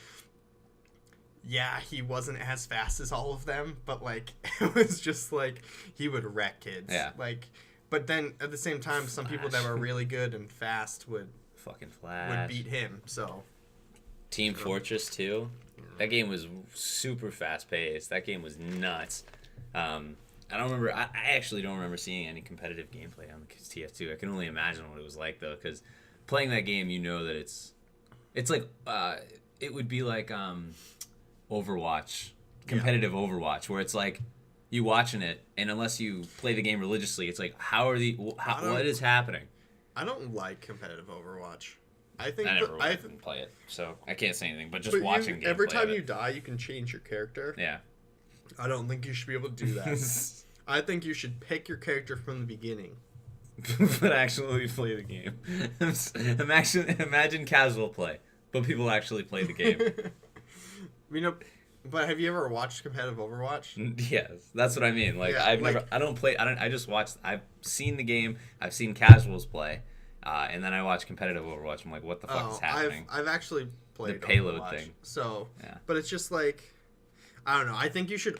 A: yeah, he wasn't as fast as all of them, but like it was just like he would wreck kids. Yeah. Like, but then at the same time, some people that were really good and fast would
B: fucking Flash
A: would beat him. So
B: Team Fortress 2, that game was super fast paced. That game was nuts. I don't remember. I actually don't remember seeing any competitive gameplay on TF2. I can only imagine what it was like though, because playing that game, you know that it's like it would be like Overwatch, competitive Overwatch, where it's like you watching it, and unless you play the game religiously, it's like what is happening?
A: I don't like competitive Overwatch. I think
B: I never play it, so I can't say anything. But just watching
A: every time you die, you can change your character.
B: Yeah.
A: I don't think you should be able to do that. I think you should pick your character from the beginning.
B: But actually play the game. Imagine casual play, but people actually play the game.
A: But have you ever watched competitive Overwatch?
B: Yes, that's what I mean. Like
A: yeah,
B: I just watched. I've seen the game. I've seen casuals play, and then I watch competitive Overwatch. I'm like, what the fuck is happening?
A: I've actually played
B: the payload
A: Overwatch,
B: thing.
A: So,
B: yeah.
A: But it's just like, I don't know. I think you should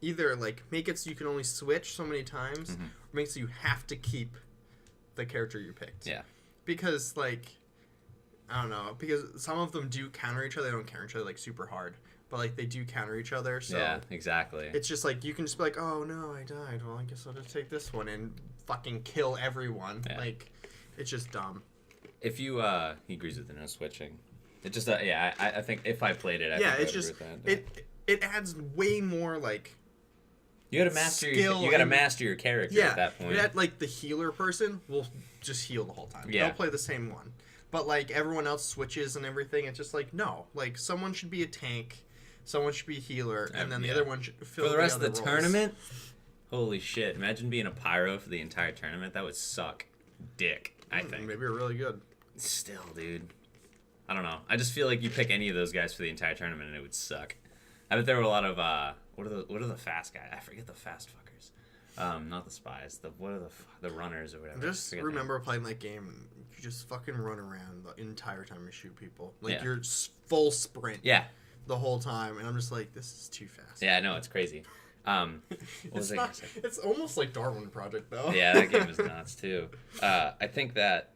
A: either like make it so you can only switch so many times, or make it so you have to keep the character you picked.
B: Yeah.
A: Because like, I don't know. Because some of them do counter each other. They don't counter each other like super hard. But, like, they do counter each other, so...
B: Yeah, exactly.
A: It's just, like, you can just be like, oh, no, I died. Well, I guess I'll just take this one and fucking kill everyone. Yeah. Like, it's just dumb.
B: If you, he agrees with the no switching. It just, I think if I played it, I think I would agree with that.
A: It adds way more, like...
B: You gotta master your character at that point.
A: Yeah, like, the healer person will just heal the whole time. Yeah. They'll play the same one. But, like, everyone else switches and everything. It's just like, no. Like, someone should be a tank... Someone should be a healer, and then the other one should fill
B: for the rest of the
A: roles.
B: tournament. Holy shit! Imagine being a pyro for the entire tournament. That would suck, dick. I think.
A: Maybe you're really good.
B: Still, dude. I don't know. I just feel like you pick any of those guys for the entire tournament, and it would suck. I bet there were a lot of what are the fast guys? I forget the fast fuckers. Not the spies. What are the runners or whatever?
A: I just remember playing that game. And you just fucking run around the entire time you shoot people. Like you're full sprint.
B: Yeah.
A: The whole time, and I'm just like, this is too fast.
B: Yeah, I know, it's crazy.
A: It's almost like Darwin Project, though.
B: Yeah, that game is nuts, too. I think that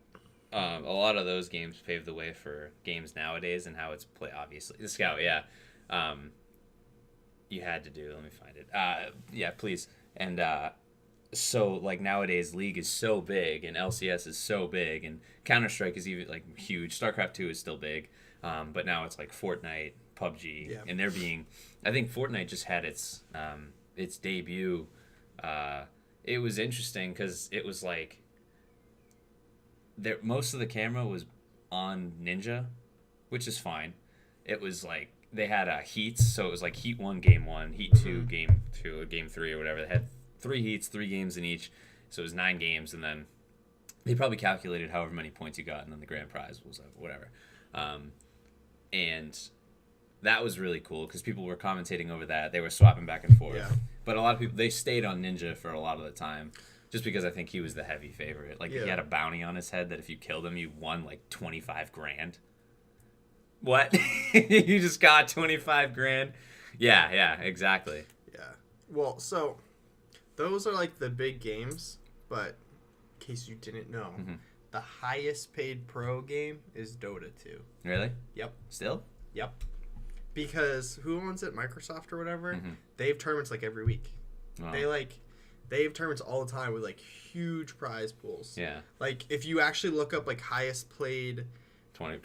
B: a lot of those games paved the way for games nowadays and how it's played, obviously. The Scout, yeah. You had to do, let me find it. Yeah, please. And so, like, nowadays, League is so big, and LCS is so big, and Counter-Strike is even, like, huge. StarCraft 2 is still big, but now it's, like, Fortnite, PUBG, and they're being... I think Fortnite just had its debut. It was interesting because it was like... most of the camera was on Ninja, which is fine. It was like... They had heats, so it was like Heat 1, Game 1, Heat 2, Game 2, or Game 3, or whatever. They had 3 heats, 3 games in each, so it was 9 games, and then they probably calculated however many points you got, and then the grand prize was whatever. And... That was really cool because people were commentating over that. They were swapping back and forth. Yeah. But a lot of people, they stayed on Ninja for a lot of the time just because I think he was the heavy favorite. Like, he had a bounty on his head that if you killed him, you won, like, 25 grand. What? You just got 25 grand? Yeah, exactly.
A: Yeah. Well, so, those are, like, the big games, but in case you didn't know, the highest paid pro game is Dota 2.
B: Really?
A: Yep.
B: Still?
A: Yep. Because who owns it? Microsoft or whatever? They have tournaments like every week. Wow. They have tournaments all the time with like huge prize pools.
B: Yeah.
A: Like if you actually look up like highest paid pro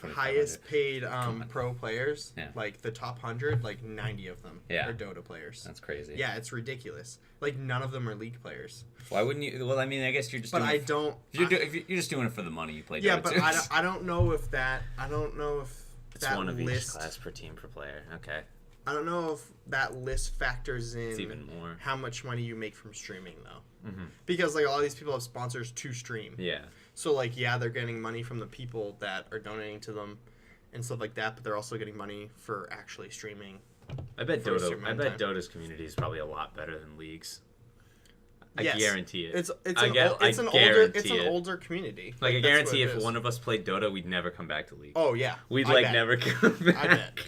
A: players, like the top 100, like 90 of them are Dota players.
B: That's crazy.
A: Yeah, it's ridiculous. Like none of them are League players.
B: Why wouldn't you? Well, I mean, I guess you're just. But
A: I don't.
B: If you're just doing it for the money, you play.
A: Yeah,
B: Dota
A: but
B: 2.
A: I don't know if that. I don't know if.
B: It's one of each class per team per player. Okay.
A: I don't know if that list factors in
B: it's even more
A: how much money you make from streaming though. Because like all these people have sponsors to stream.
B: Yeah.
A: So like they're getting money from the people that are donating to them and stuff like that, but they're also getting money for actually streaming.
B: I bet Dota's community is probably a lot better than League's. I guarantee it.
A: It's an older community.
B: Like I guarantee if one of us played Dota, we'd never come back to League.
A: Oh yeah.
B: We'd never come back.
A: I bet.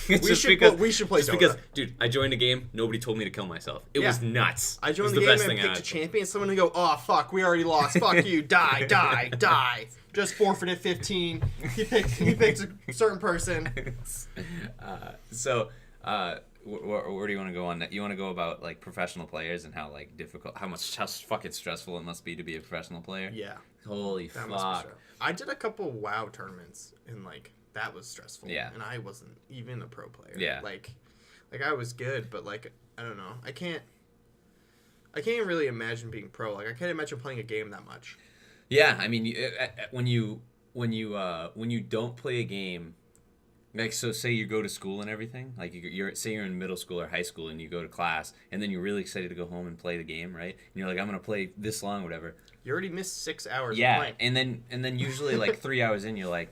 A: We should play Dota.
B: Because, dude, I joined a game. Nobody told me to kill myself. It was nuts.
A: I joined the game and picked a champion. Someone to go, oh fuck, we already lost. Fuck you, die. Just forfeited 15. He picked a certain person.
B: Where do you want to go on that? You want to go about like professional players and how like difficult, how fucking stressful it must be to be a professional player?
A: Yeah.
B: Holy fuck.
A: I did a couple WoW tournaments and like that was stressful.
B: Yeah.
A: And I wasn't even a pro player.
B: Yeah.
A: Like I was good, but like I don't know. I can't really imagine being pro. Like I can't imagine playing a game that much.
B: Yeah, I mean, when you don't play a game, like so, say you go to school and everything, like you're in middle school or high school and you go to class, and then you're really excited to go home and play the game, right? And you're like, I'm gonna play this long, whatever.
A: You already missed 6 hours.
B: Yeah,
A: of playing.
B: and then usually like 3 hours in, you're like,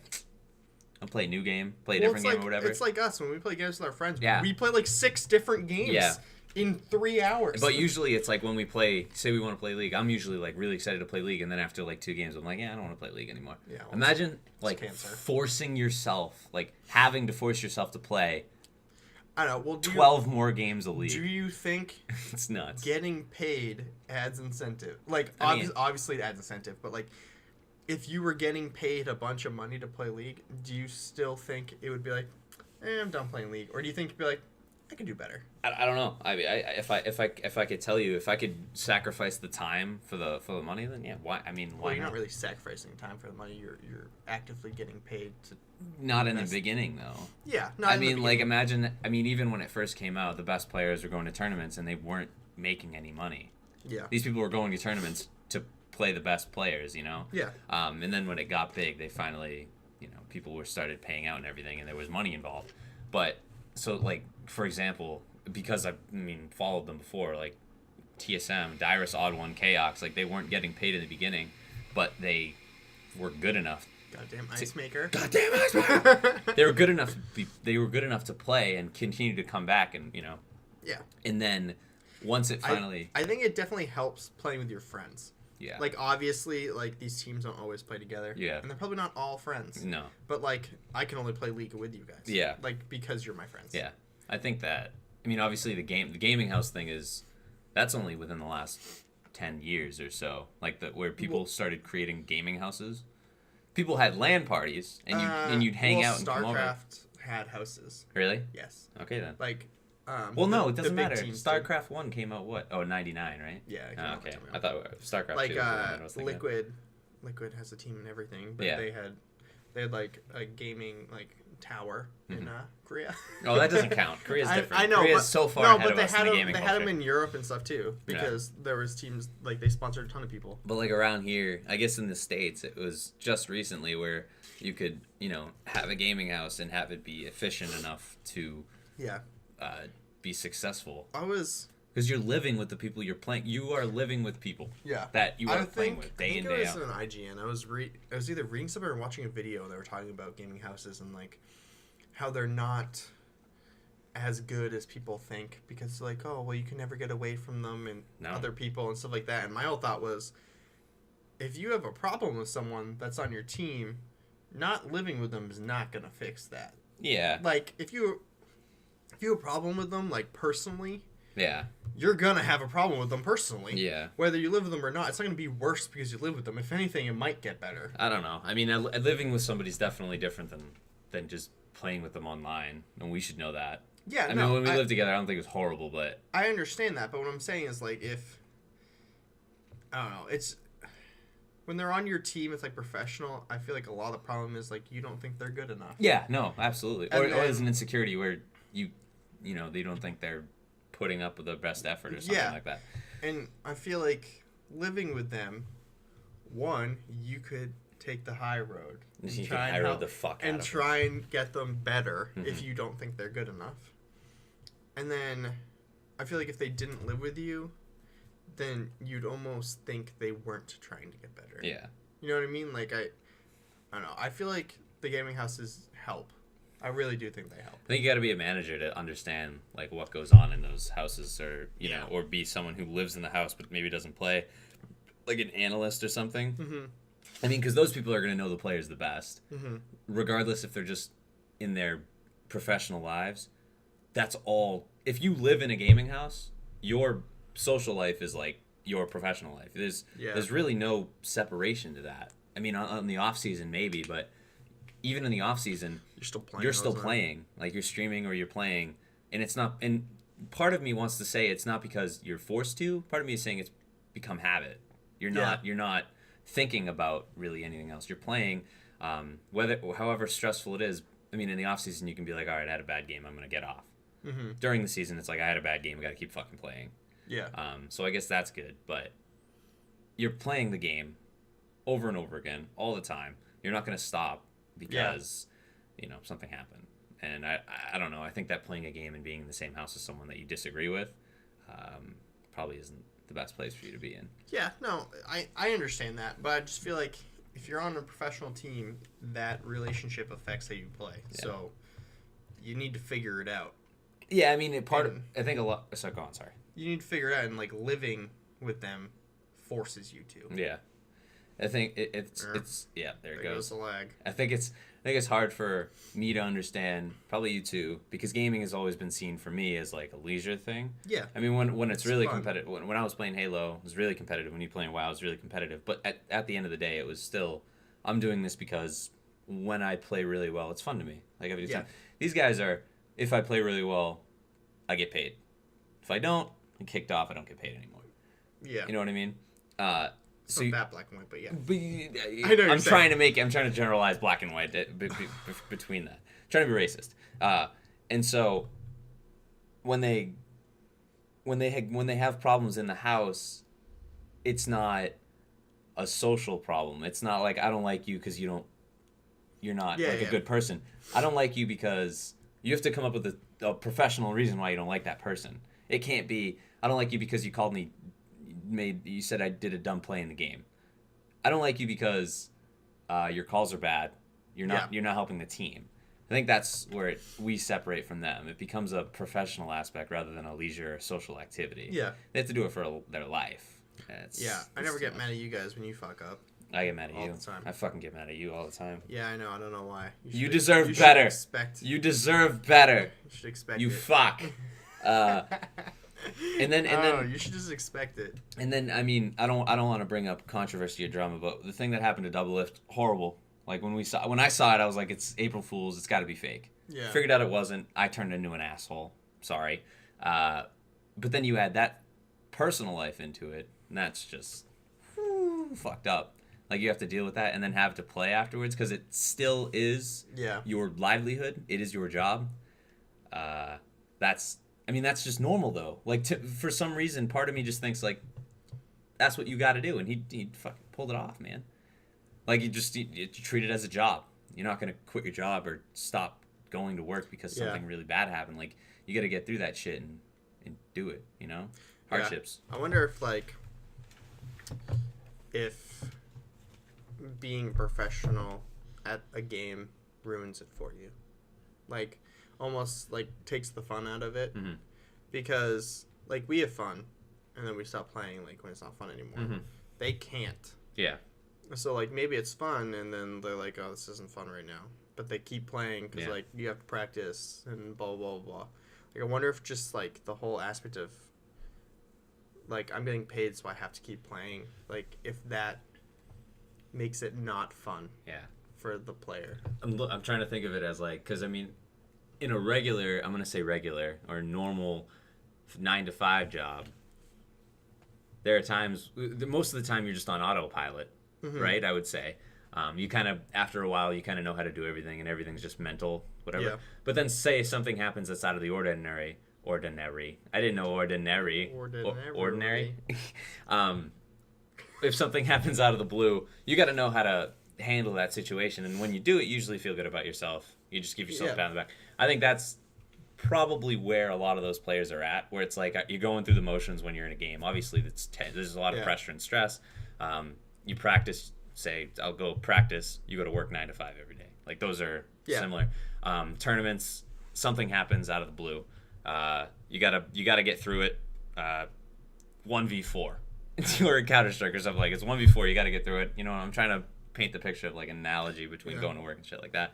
B: I'll play a new game, play a different game or whatever.
A: It's like us when we play games with our friends.
B: Yeah.
A: We play like 6 different games.
B: Yeah.
A: In 3 hours.
B: But usually it's like when we play, say we want to play League, I'm usually like really excited to play League, and then after like 2 games, I'm like, yeah, I don't want to play League anymore. Yeah. Well, imagine like forcing yourself, like having to force yourself to play.
A: I don't know. Well,
B: 12 more games of League.
A: Do you think
B: it's nuts?
A: Getting paid adds incentive. Like obviously it adds incentive, but like if you were getting paid a bunch of money to play League, do you still think it would be like, I'm done playing League, or do you think it'd be like, I could do better?
B: I don't know. I mean, if I could tell you, if I could sacrifice the time for the money, then yeah. Why? I mean, why?
A: Well, you're not really sacrificing time for the money. You're actively getting paid to.
B: Not in the beginning, though.
A: Yeah.
B: I mean, like imagine. I mean, even when it first came out, the best players were going to tournaments and they weren't making any money.
A: Yeah.
B: These people were going to tournaments to play the best players, you know.
A: Yeah.
B: And then when it got big, they finally, people started paying out and everything, and there was money involved. But so like. For example, because followed them before, like TSM, Dyrus, Odd One, Chaos, like they weren't getting paid in the beginning, but they were good enough.
A: Goddamn Ice Maker.
B: Goddamn Ice Maker. They were good enough. They were good enough to play and continue to come back, and
A: Yeah.
B: And then once it finally,
A: I think it definitely helps playing with your friends.
B: Yeah.
A: Like obviously, like these teams don't always play together.
B: Yeah.
A: And they're probably not all friends.
B: No.
A: But like, I can only play League with you guys.
B: Yeah.
A: Like because you're my friends.
B: Yeah. I think that, obviously the gaming house thing that's only within the last 10 years or so, like where people started creating gaming houses. People had LAN parties, and you'd hang out and come over.
A: StarCraft had houses.
B: Really?
A: Yes.
B: Okay then.
A: Like,
B: well, no, it doesn't matter. StarCraft 1 came out what? Oh, 99, right?
A: Yeah.
B: Okay. I thought StarCraft 2 was the one I was thinking.
A: Liquid has a team and everything, but
B: yeah.
A: they had like a gaming like tower in Korea.
B: Oh, that doesn't count. Korea's different.
A: I know.
B: Korea's so far ahead of us in the gaming
A: culture. They had them in Europe and stuff too, because there was teams like they sponsored a ton of people.
B: But like around here, I guess in the States, it was just recently where you could have a gaming house and have it be efficient enough to be successful. Because you're living with the people you're playing. You are living with people.
A: Yeah.
B: That you are playing with day in, day out.
A: I think it was an IGN. I was either reading something or watching a video, and they were talking about gaming houses and like how they're not as good as people think, because like, oh well, you can never get away from them and other people and stuff like that. And my whole thought was, if you have a problem with someone that's on your team, not living with them is not gonna fix that.
B: Yeah.
A: Like if you have a problem with them, like personally.
B: Yeah.
A: You're going to have a problem with them personally.
B: Yeah.
A: Whether you live with them or not. It's not going to be worse because you live with them. If anything, it might get better.
B: I don't know. I mean, living with somebody is definitely different than just playing with them online. And we should know that.
A: Yeah,
B: I mean, when we lived together, I don't think it was horrible, but...
A: I understand that, but what I'm saying is, like, if... I don't know. It's... When they're on your team, it's, like, professional. I feel like a lot of the problem is, like, you don't think they're good enough.
B: Yeah, no, absolutely. Or there's an insecurity where they don't think they're putting up with the best effort or something like that.
A: And I feel like living with them, one, you could take the high road.
B: You can high road the fuck out of them.
A: And try and get them better if you don't think they're good enough. And then I feel like if they didn't live with you, then you'd almost think they weren't trying to get better.
B: Yeah.
A: You know what I mean? Like, I don't know. I feel like the gaming houses help. I really do think they help.
B: I think you got to be a manager to understand like what goes on in those houses, or know, or be someone who lives in the house but maybe doesn't play, like an analyst or something. Mm-hmm. I mean, because those people are going to know the players the best, regardless if they're just in their professional lives, that's all. If you live in a gaming house, your social life is like your professional life. There's really no separation to that. I mean, on the off season maybe, but even in the off season, you're still playing. Like you're streaming or you're playing, and it's not. And part of me wants to say it's not because you're forced to. Part of me is saying it's become habit. You're not thinking about really anything else. You're playing, however stressful it is. I mean, in the off season, you can be like, all right, I had a bad game, I'm gonna get off. Mm-hmm. During the season, it's like I had a bad game, I gotta keep fucking playing.
A: Yeah.
B: So I guess that's good, but you're playing the game over and over again all the time. You're not gonna stop because something happened. And I don't know. I think that playing a game and being in the same house as someone that you disagree with probably isn't the best place for you to be in.
A: Yeah, no, I understand that, but I just feel like if you're on a professional team, that relationship affects how you play. Yeah. So you need to figure it out.
B: Yeah, I mean, I think a lot. So go on, sorry.
A: You need to figure it out, and like living with them forces you to.
B: Yeah, I think it's yeah. There goes
A: the lag.
B: I think it's hard for me to understand, probably you too, because gaming has always been seen for me as like a leisure thing.
A: Yeah.
B: I mean, when it's really competitive, when I was playing Halo, it was really competitive. When you playing WoW, it was really competitive. But at the end of the day, it was still, I'm doing this because when I play really well, it's fun to me. Like every time. These guys are, if I play really well, I get paid. If I don't, I'm kicked off. I don't get paid anymore.
A: Yeah.
B: You know what I mean?
A: So that black and white, but yeah.
B: I know I'm trying to generalize black and white between that. I'm trying to be racist. And so when they have problems in the house, it's not a social problem. It's not like I don't like you because you're not a good person. I don't like you because you have to come up with a professional reason why you don't like that person. It can't be I don't like you because you called me. You said I did a dumb play in the game. I don't like you because your calls are bad. You're not helping the team. I think that's where we separate from them. It becomes a professional aspect rather than a leisure social activity.
A: Yeah,
B: they have to do it for their life.
A: I never get mad at you guys when you fuck up.
B: I get mad at you
A: all the time.
B: I fucking get mad at you all the time.
A: Yeah, I know. I don't know why.
B: You deserve better. You deserve better.
A: You should expect
B: you
A: it.
B: Fuck. And then
A: you should just expect it.
B: And then I mean I don't want to bring up controversy or drama, but the thing that happened to Double Lift, horrible. Like when I saw it, I was like, it's April Fool's. It's got to be fake.
A: Yeah.
B: Figured out it wasn't. I turned into an asshole. Sorry. But then you add that personal life into it, and that's just fucked up. Like you have to deal with that and then have to play afterwards because it still is your livelihood. It is your job. That's just normal though. Like for some reason, part of me just thinks like, that's what you got to do, and he fucking pulled it off, man. Like you treat it as a job. You're not gonna quit your job or stop going to work because something really bad happened. Like you got to get through that shit and do it. You know, hardships.
A: I wonder if being professional at a game ruins it for you, like almost like takes the fun out of it. Mm-hmm. Because like we have fun and then we stop playing like when it's not fun anymore. Mm-hmm. They can't.
B: Yeah.
A: So like maybe it's fun and then they're like, oh, this isn't fun right now, but they keep playing because like you have to practice and blah blah blah. Like I wonder if just like the whole aspect of like I'm getting paid so I have to keep playing, like if that makes it not fun for the player.
B: I'm trying to think of it as like, because I mean in a regular, I'm going to say regular or normal 9-to-5 job, there are times, most of the time you're just on autopilot, right? I would say. You kind of, after a while, you kind of know how to do everything and everything's just mental, whatever. Yeah. But then say something happens that's out of the ordinary. I didn't know ordinary. If something happens out of the blue, you got to know how to handle that situation. And when you do it, you usually feel good about yourself. You just give yourself a pat on the back. I think that's probably where a lot of those players are at, where it's like you're going through the motions when you're in a game. Obviously, there's a lot of pressure and stress. You practice, say, I'll go practice. You go to work 9 to 5 every day. Like those are similar. Tournaments, something happens out of the blue. You gotta get through it. 1v4 or Counter-Strike or something like it's 1v4. You gotta get through it. You know, I'm trying to paint the picture of like an analogy between going to work and shit like that.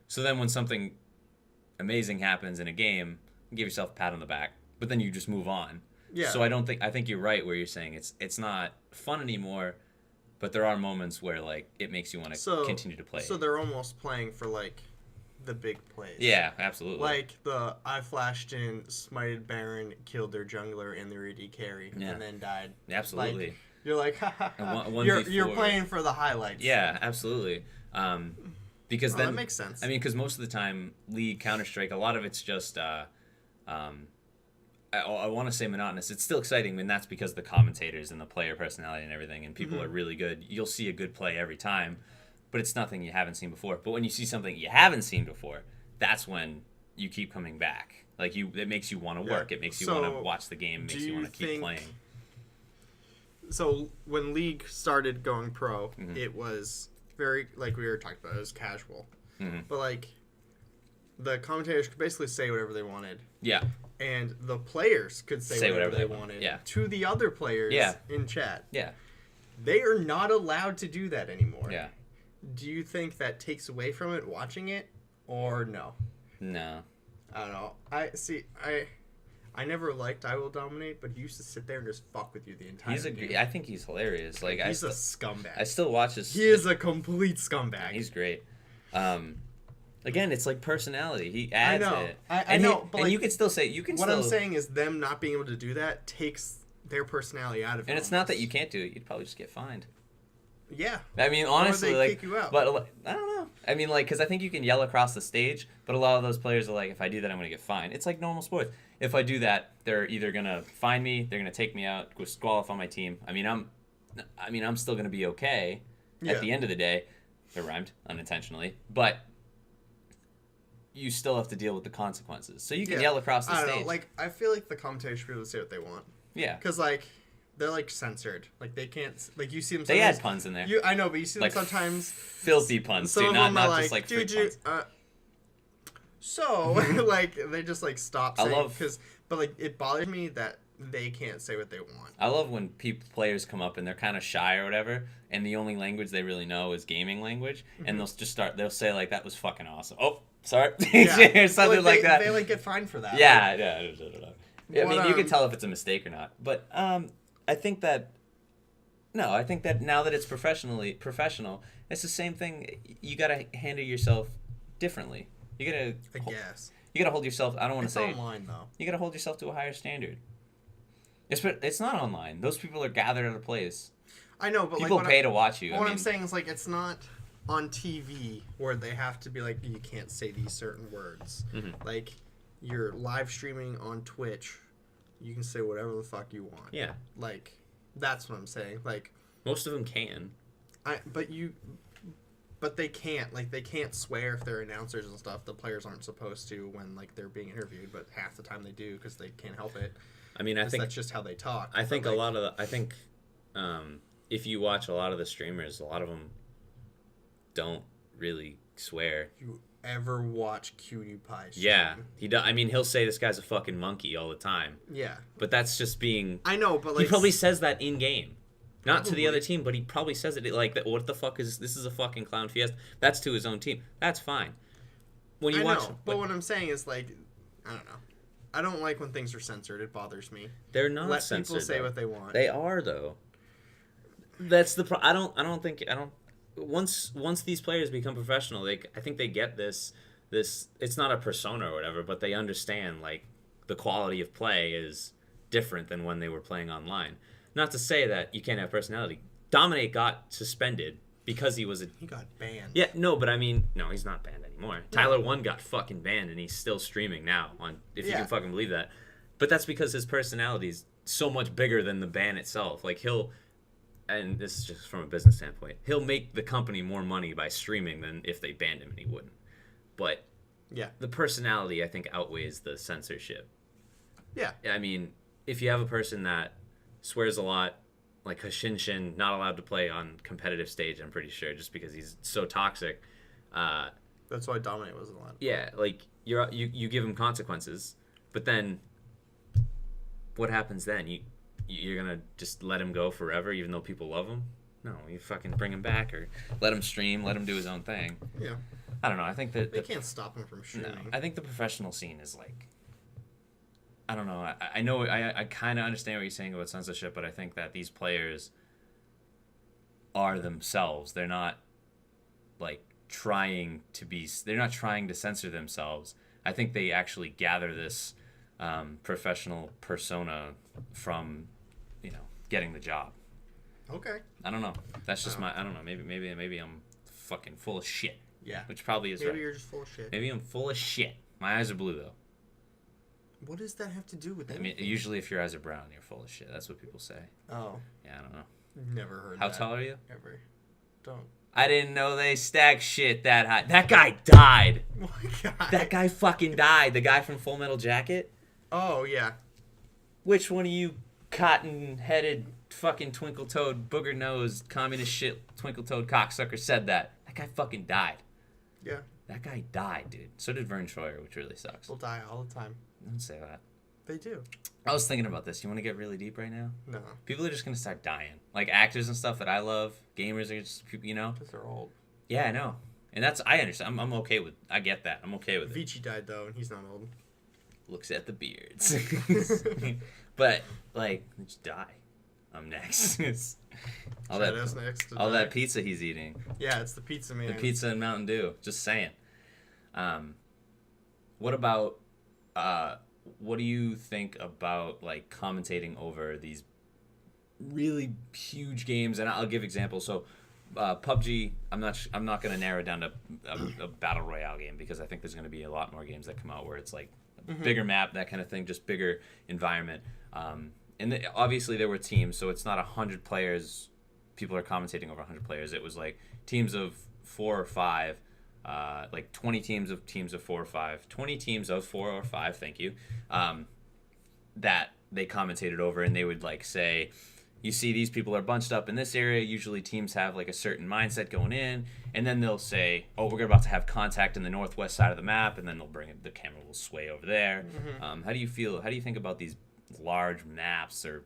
B: So then when something amazing happens in a game, give yourself a pat on the back, but then you just move on.
A: Yeah.
B: So I think you're right where you're saying it's not fun anymore, but there are moments where like it makes you want to continue to play.
A: So they're almost playing for like the big plays.
B: Yeah, absolutely.
A: Like I flashed in, smited Baron, killed their jungler and their AD carry, and then died.
B: Absolutely.
A: Like, you're like, ha ha ha. You're playing for the highlights.
B: Yeah, absolutely. Because then
A: that makes sense.
B: I mean, because most of the time, League, Counter-Strike, a lot of it's just I want to say monotonous. It's still exciting, and that's because the commentators and the player personality and everything, and people are really good. You'll see a good play every time, but it's nothing you haven't seen before. But when you see something you haven't seen before, that's when you keep coming back. Like it makes you want to work. It makes you want to watch the game. It makes you want to keep playing.
A: So when League started going pro, it was very, like we were talking about, it was casual. But like the commentators could basically say whatever they wanted.
B: Yeah.
A: And the players could say whatever they wanted to the other players in chat.
B: Yeah.
A: They are not allowed to do that anymore.
B: Yeah.
A: Do you think that takes away from it watching it, or no?
B: No.
A: I don't know. I never liked I Will Dominate, but he used to sit there and just fuck with you the entire game.
B: I think he's hilarious. Like
A: he's a scumbag.
B: I still watch his.
A: He is a complete scumbag.
B: He's great. Again, it's like personality. He adds it.
A: I know. But
B: and
A: like,
B: you can still say What
A: I'm saying is them not being able to do that takes their personality out of it.
B: And it's not that you can't do it. You'd probably just get fined.
A: Yeah.
B: I mean, honestly,
A: or they
B: like,
A: kick you out.
B: But I don't know. I mean, like, because I think you can yell across the stage, but a lot of those players are like, if I do that, I'm gonna get fined. It's like normal sports. If I do that, they're either gonna fine me, they're gonna take me out, disqualify my team. I mean, I'm still gonna be okay at the end of the day. It rhymed unintentionally, but you still have to deal with the consequences. So you can yell across the stage.
A: I don't know. Like, I feel like the commentators should be able to say what they want.
B: Yeah.
A: Because like, they're like censored. Like they can't. Like you see them.
B: They add puns in there.
A: I know, but you see them sometimes.
B: Filthy puns too, not just like free puns.
A: So like they just like stop saying but like it bothers me that they can't say what they want.
B: I love when players come up and they're kind of shy or whatever, and the only language they really know is gaming language, and they'll say like, that was fucking awesome. Oh, sorry, or something like that.
A: They like get fined for that.
B: Yeah, yeah. I mean, you can tell if it's a mistake or not, but I think that now that it's professional, it's the same thing. You gotta handle yourself differently. You gotta hold yourself. I don't want to say
A: online though.
B: You gotta hold yourself to a higher standard. It's not online. Those people are gathered at a place.
A: I know, but
B: people pay to watch you.
A: What I'm saying is like it's not on TV where they have to be like, you can't say these certain words. Like you're live streaming on Twitch, you can say whatever the fuck you want.
B: Yeah.
A: Like that's what I'm saying. Like
B: most of them can.
A: But they can't. Like they can't swear if they're announcers and stuff. The players aren't supposed to when like they're being interviewed, but half the time they do because they can't help it.
B: I mean, I think
A: that's just how they talk.
B: I think if you watch a lot of the streamers, a lot of them don't really swear.
A: You ever watch PewDiePie stream?
B: Yeah, I mean, he'll say this guy's a fucking monkey all the time.
A: Yeah,
B: but that's just being.
A: I know, but like
B: he probably says that in game, not to the other team, but he probably says it like, "What the fuck is this? Is a fucking clown fiesta." That's to his own team. That's fine. When you watch,
A: but what I'm saying is like, I don't know. I don't like when things are censored. It bothers me.
B: They're not
A: Let
B: censored.
A: Let people say what they want.
B: They are though. That's the I don't think. Once these players become professional, I think they get this. It's not a persona or whatever, but they understand like the quality of play is different than when they were playing online. Not to say that you can't have personality. Dominate got suspended because he got
A: banned.
B: Yeah, no, but I mean, no, he's not banned anymore. Tyler 1 got fucking banned, and he's still streaming now. If you can fucking believe that. But that's because his personality is so much bigger than the ban itself. Like and this is just from a business standpoint, he'll make the company more money by streaming than if they banned him, and he wouldn't. But the personality, I think, outweighs the censorship.
A: Yeah.
B: I mean, if you have a person that swears a lot, like Hashinshin, not allowed to play on competitive stage, I'm pretty sure, just because he's so toxic.
A: That's why Dominate wasn't allowed.
B: Yeah, like you give him consequences, but then what happens then? You're gonna just let him go forever, even though people love him? No, you fucking bring him back or let him stream, let him do his own thing.
A: Yeah.
B: I don't know. I think that
A: they can't stop him from shooting.
B: No, I think the professional scene is like. I don't know. I know. I kind of understand what you're saying about censorship, but I think that these players are themselves. They're not like trying to be. They're not trying to censor themselves. I think they actually gather this professional persona from, getting the job.
A: Okay.
B: I don't know. That's just I don't know. Maybe I'm fucking full of shit.
A: Yeah.
B: Which probably is
A: maybe
B: right.
A: Maybe you're just full of shit.
B: Maybe I'm full of shit. My eyes are blue though.
A: What does that have to do with anything?
B: I mean, usually if your eyes are brown, you're full of shit. That's what people say.
A: Oh.
B: Yeah, I don't know.
A: Never heard
B: How
A: that.
B: tall are you?
A: Ever. Don't.
B: I didn't know they stack shit that high. That guy died.
A: What guy?
B: That guy fucking died. The guy from Full Metal Jacket.
A: Oh, yeah.
B: Which one of you cotton-headed fucking twinkle-toed, booger-nosed, communist shit twinkle-toed cocksucker said that? That guy fucking died.
A: Yeah.
B: That guy died, dude. So did Vern Troyer, which really sucks.
A: People die all the time.
B: Don't say that.
A: They do.
B: I was thinking about this. You want to get really deep right now?
A: No.
B: People are just going to start dying. Like actors and stuff that I love. Gamers are just,
A: Because they're old.
B: Yeah, I know. And I understand. I'm okay with I get that. I'm okay with it.
A: Vici died, though, and he's not old.
B: Looks at the beards. But, just die. I'm next. all that pizza he's eating.
A: Yeah, it's the pizza man.
B: The pizza and Mountain Dew. Just saying. What about... what do you think about commentating over these really huge games? And I'll give examples. So, PUBG, I'm not going to narrow it down to a battle royale game because I think there's going to be a lot more games that come out where it's bigger map, that kind of thing, just bigger environment. And obviously there were teams, so it's not 100 players. People are commentating over 100 players. It was teams of 4 or 5. 20 teams of 4 or 5, 20 teams of 4 or 5, thank you, that they commentated over, and they would say, you see these people are bunched up in this area. Usually teams have a certain mindset going in, and then they'll say, oh, we're about to have contact in the northwest side of the map, and then they'll bring it, the camera will sway over there. Mm-hmm. How do you think about these large maps or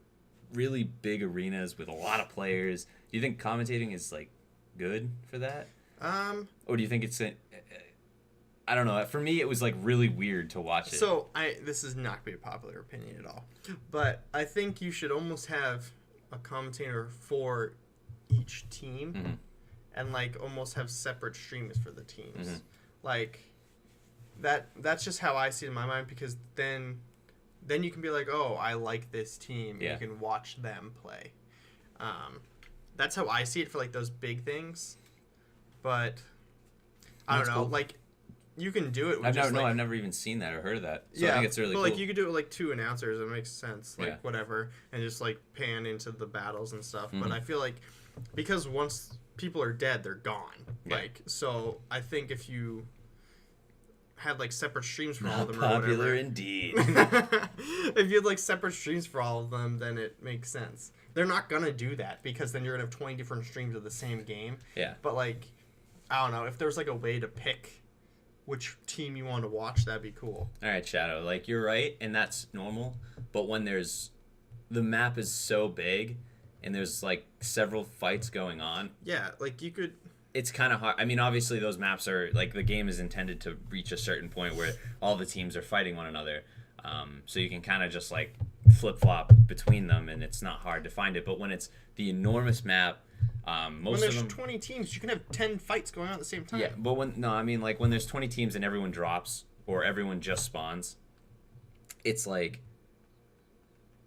B: really big arenas with a lot of players? Do you think commentating is good for that? Or do you think it's I don't know. For me, it was really weird to watch it.
A: So this is not going to be a popular opinion at all, but I think you should almost have a commentator for each team, mm-hmm. and almost have separate streams for the teams. Mm-hmm. That's just how I see it in my mind, because then you can be oh, I like this team. Yeah. And you can watch them play. That's how I see it for those big things. But I don't know, cool. You can do it with
B: I've never even seen that or heard of that. So yeah, I think it's really cool.
A: You could do it with 2 announcers. It makes sense. Whatever. And just pan into the battles and stuff. Mm-hmm. But I feel because once people are dead, they're gone. Yeah. So I think if you had separate streams for all of them or whatever.
B: Popular indeed.
A: If you had separate streams for all of them, then it makes sense. They're not going to do that, because then you're going to have 20 different streams of the same game. Yeah. But I don't know, if there's a way to pick which team you want to watch, that'd be cool.
B: All right, Shadow. You're right, and that's normal. But when the map is so big, and there's several fights going on.
A: Yeah, you could.
B: It's kind of hard. I mean, obviously those maps are the game is intended to reach a certain point where all the teams are fighting one another. So you can kind of just flip flop between them, and it's not hard to find it. But when it's the enormous map.
A: When there's 20 teams, you can have 10 fights going on at the same time.
B: Yeah, but when there's 20 teams and everyone drops or everyone just spawns, it's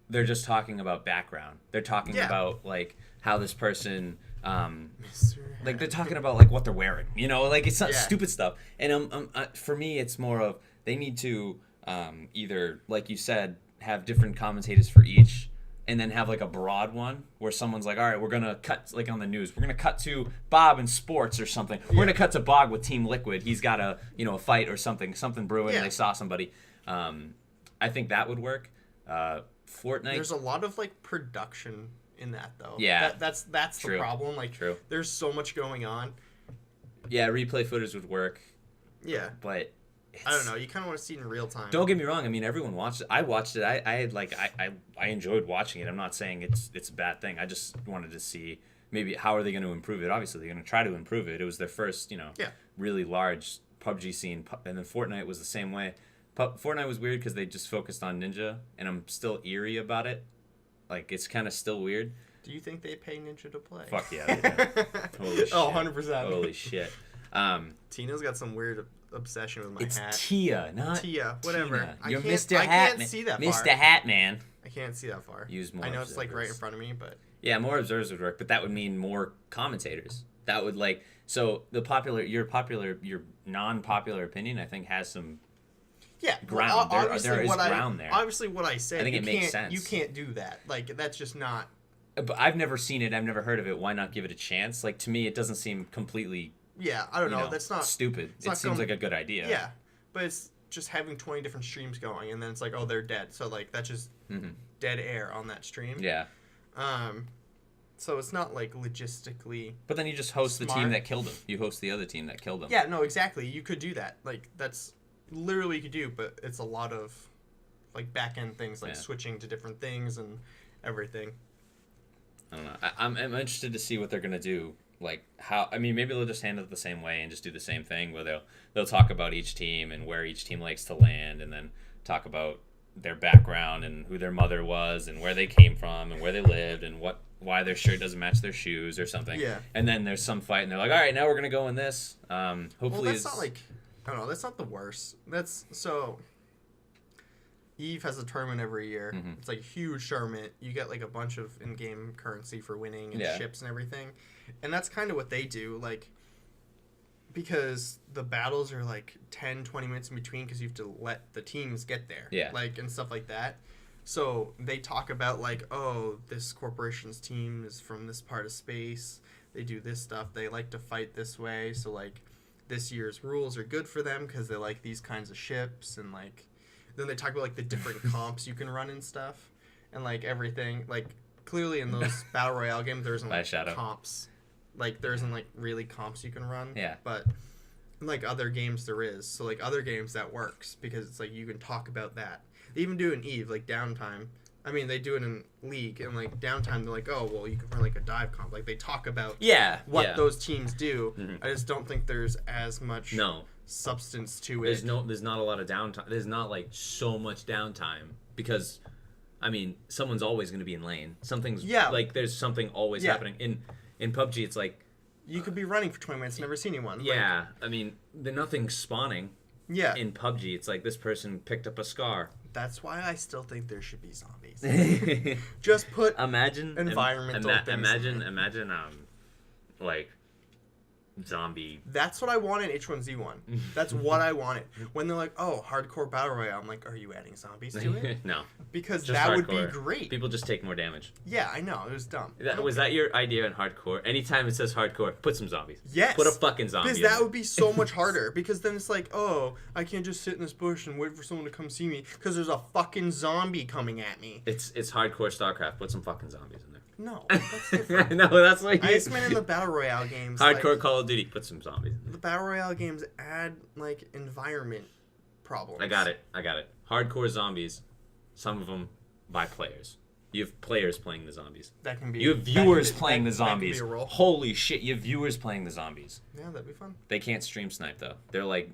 B: they're just talking about background. They're talking about how this person they're talking about what they're wearing. It's not stupid stuff. And for me, it's more of they need to either, like you said, have different commentators for each. And then have a broad one where someone's all right, we're going to cut, on the news, we're going to cut to Bob in sports or something. We're going to cut to Bog with Team Liquid. He's got a fight or something brewing, and they saw somebody. I think that would work. Fortnite.
A: There's a lot of production in that, though.
B: Yeah.
A: That's the problem.
B: True.
A: There's so much going on.
B: Yeah, replay footage would work.
A: Yeah.
B: But
A: I don't know. You kind of want to see it in real time.
B: Don't get me wrong. I mean, everyone watched it. I watched it. I enjoyed watching it. I'm not saying it's a bad thing. I just wanted to see maybe how are they going to improve it? Obviously, they're going to try to improve it. It was their first, really large PUBG scene, and then Fortnite was the same way. Fortnite was weird because they just focused on Ninja, and I'm still eerie about it. Like, it's kind of still weird.
A: Do you think they pay Ninja to play?
B: Fuck yeah, they do. Holy shit.
A: Oh, 100%.
B: Holy shit.
A: Tina's got some weird obsession with my hat.
B: It's Tia, not
A: Tia. Whatever.
B: Tina. You're
A: Mr.
B: Hatman.
A: I can't see that far.
B: Mr. Hatman.
A: I can't see that far.
B: Use more
A: I know it's
B: observers.
A: like right in front of me, but
B: yeah, more observers would work, but that would mean more commentators. That would so your non-popular opinion, I think, has some ground. There is ground there.
A: Obviously, what I said,
B: I think it makes sense.
A: You can't do that. Like, that's just not.
B: But I've never seen it. I've never heard of it. Why not give it a chance? Like, to me, it doesn't seem completely.
A: Yeah, I don't know. That's not
B: stupid. It seems like a good idea.
A: Yeah, but it's just having 20 different streams going, and then it's like, oh, they're dead. So like that's just dead air on that stream.
B: Yeah.
A: So it's not like logistically.
B: But then you just host the team that killed him. You host the other team that killed him.
A: Yeah, no, exactly. You could do that. Like, that's literally what you could do, but it's a lot of like back end things, like switching to different things and everything.
B: I don't know. I'm interested to see what they're gonna do. Like how? I mean, maybe they'll just handle it the same way and just do the same thing, where they'll talk about each team and where each team likes to land, and then talk about their background and who their mother was and where they came from and where they lived and why their shirt doesn't match their shoes or something.
A: Yeah.
B: And then there's some fight and they're like, all right, now we're gonna go in this. Hopefully,
A: well, that's not like, I don't know. That's not the worst. That's so. Eve has a tournament every year. Mm-hmm. It's like a huge tournament. You get like a bunch of in-game currency for winning and ships and everything. And that's kind of what they do, like, because the battles are like 10, 20 minutes in between because you have to let the teams get there.
B: Yeah.
A: Like, and stuff like that. So they talk about like, oh, this corporation's team is from this part of space. They do this stuff. They like to fight this way. So like this year's rules are good for them because they like these kinds of ships. And like, then they talk about like the different comps you can run and stuff. And like everything, like clearly in those Battle Royale games, there isn't like comps. Like, there isn't, like, really comps you can run.
B: Yeah.
A: But, like, other games there is. So, like, other games that works because it's, like, you can talk about that. They even do it in Eve, like, downtime. I mean, they do it in League. And, like, downtime, they're like, oh, well, you can run, like, a dive comp. Like, they talk about what those teams do. Mm-hmm. I just don't think there's as much substance to it.
B: There's not a lot of downtime. There's not, like, so much downtime because, I mean, someone's always going to be in lane. Something's, like, there's something always happening. In PUBG, it's like...
A: You could be running for 20 minutes and never see anyone.
B: Yeah, like, I mean, nothing's spawning.
A: Yeah.
B: In PUBG, it's like this person picked up a scar.
A: That's why I still think there should be zombies. Just put environmental things.
B: Imagine, like... zombie.
A: That's what I want in H1Z1. That's what I wanted. When they're like, oh, hardcore battle royale, I'm like, are you adding zombies to it?
B: No.
A: Because just that hardcore. Would be great.
B: People just take more damage.
A: Yeah, I know. It was dumb.
B: Was that your idea in hardcore? Anytime it says hardcore, put some zombies.
A: Yes.
B: Put a fucking zombie.
A: Because that would be so much harder. Because then it's like, oh, I can't just sit in this bush and wait for someone to come see me because there's a fucking zombie coming at me.
B: It's hardcore StarCraft. Put some fucking zombies in there.
A: No, that's different.
B: No, that's like
A: Iceman in the Battle Royale games.
B: Hardcore like, Call of Duty, put some zombies in there.
A: The Battle Royale games add, like, environment problems.
B: I got it. Hardcore zombies, some of them by players. You have players playing the zombies.
A: That can be.
B: You have viewers playing the zombies. That can be a role. Holy shit, you have viewers playing the zombies.
A: Yeah, that'd be fun.
B: They can't stream snipe, though. They're like,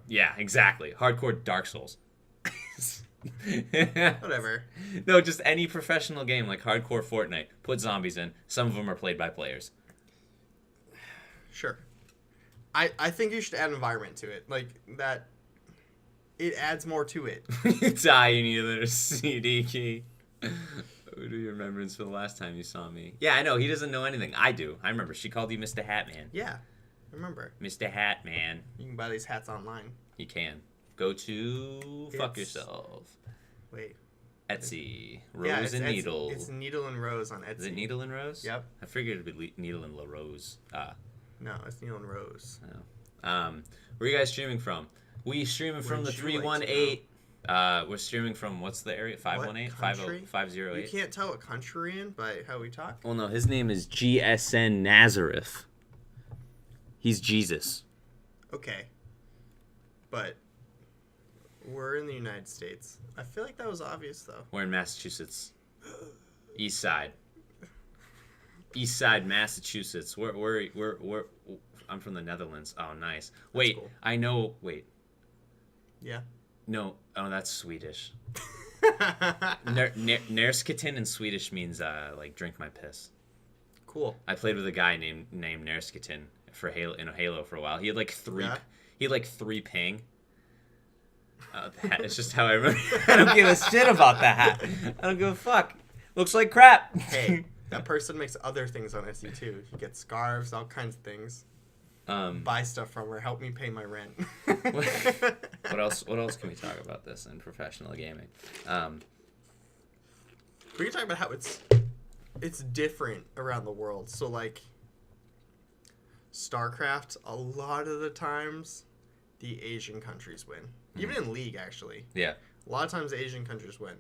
B: yeah, exactly. Hardcore Dark Souls.
A: Whatever.
B: No, just any professional game like hardcore Fortnite. Put zombies in. Some of them are played by players.
A: Sure. I think you should add environment to it. Like, that... It adds more to it.
B: You die, you need another CD key. What are your remembrance for the last time you saw me? Yeah, I know. He doesn't know anything. I do. I remember. She called you Mr. Hatman.
A: Yeah. I remember.
B: Mr. Hatman.
A: You can buy these hats online.
B: You can. Go to fuck yourself.
A: Wait.
B: Etsy. Rose and Needle.
A: It's Needle and Rose on Etsy.
B: Is it Needle and Rose?
A: Yep.
B: I figured it'd be Needle and La Rose.
A: No, it's Needle and Rose.
B: Oh. Where are you guys streaming from? We streaming from the 318. We're streaming from, what's the area? 518? 508?
A: You can't tell what country we're in by how we talk?
B: Well, no, his name is GSN Nazareth. He's Jesus.
A: Okay. But we're in the United States. I feel like that was obvious, though.
B: We're in Massachusetts. East side. East Side, Massachusetts. We're I'm from the Netherlands. Oh, nice. Wait, cool. I know. Wait.
A: Yeah.
B: No. Oh, that's Swedish. Närskitten in Swedish means like drink my piss.
A: Cool.
B: I played with a guy named Närskitten for Halo for a while. He had like three. Yeah. He had like 3 ping. It's just how I remember. I don't give a shit about that hat. I don't give a fuck. Looks like crap.
A: Hey, that person makes other things on SE too. You get scarves, all kinds of things. Buy stuff from her. Help me pay my rent.
B: What else can we talk about this in professional gaming?
A: We can talk about how it's different around the world. So like StarCraft, a lot of the times the Asian countries win. Even in League, actually.
B: Yeah.
A: A lot of times Asian countries win.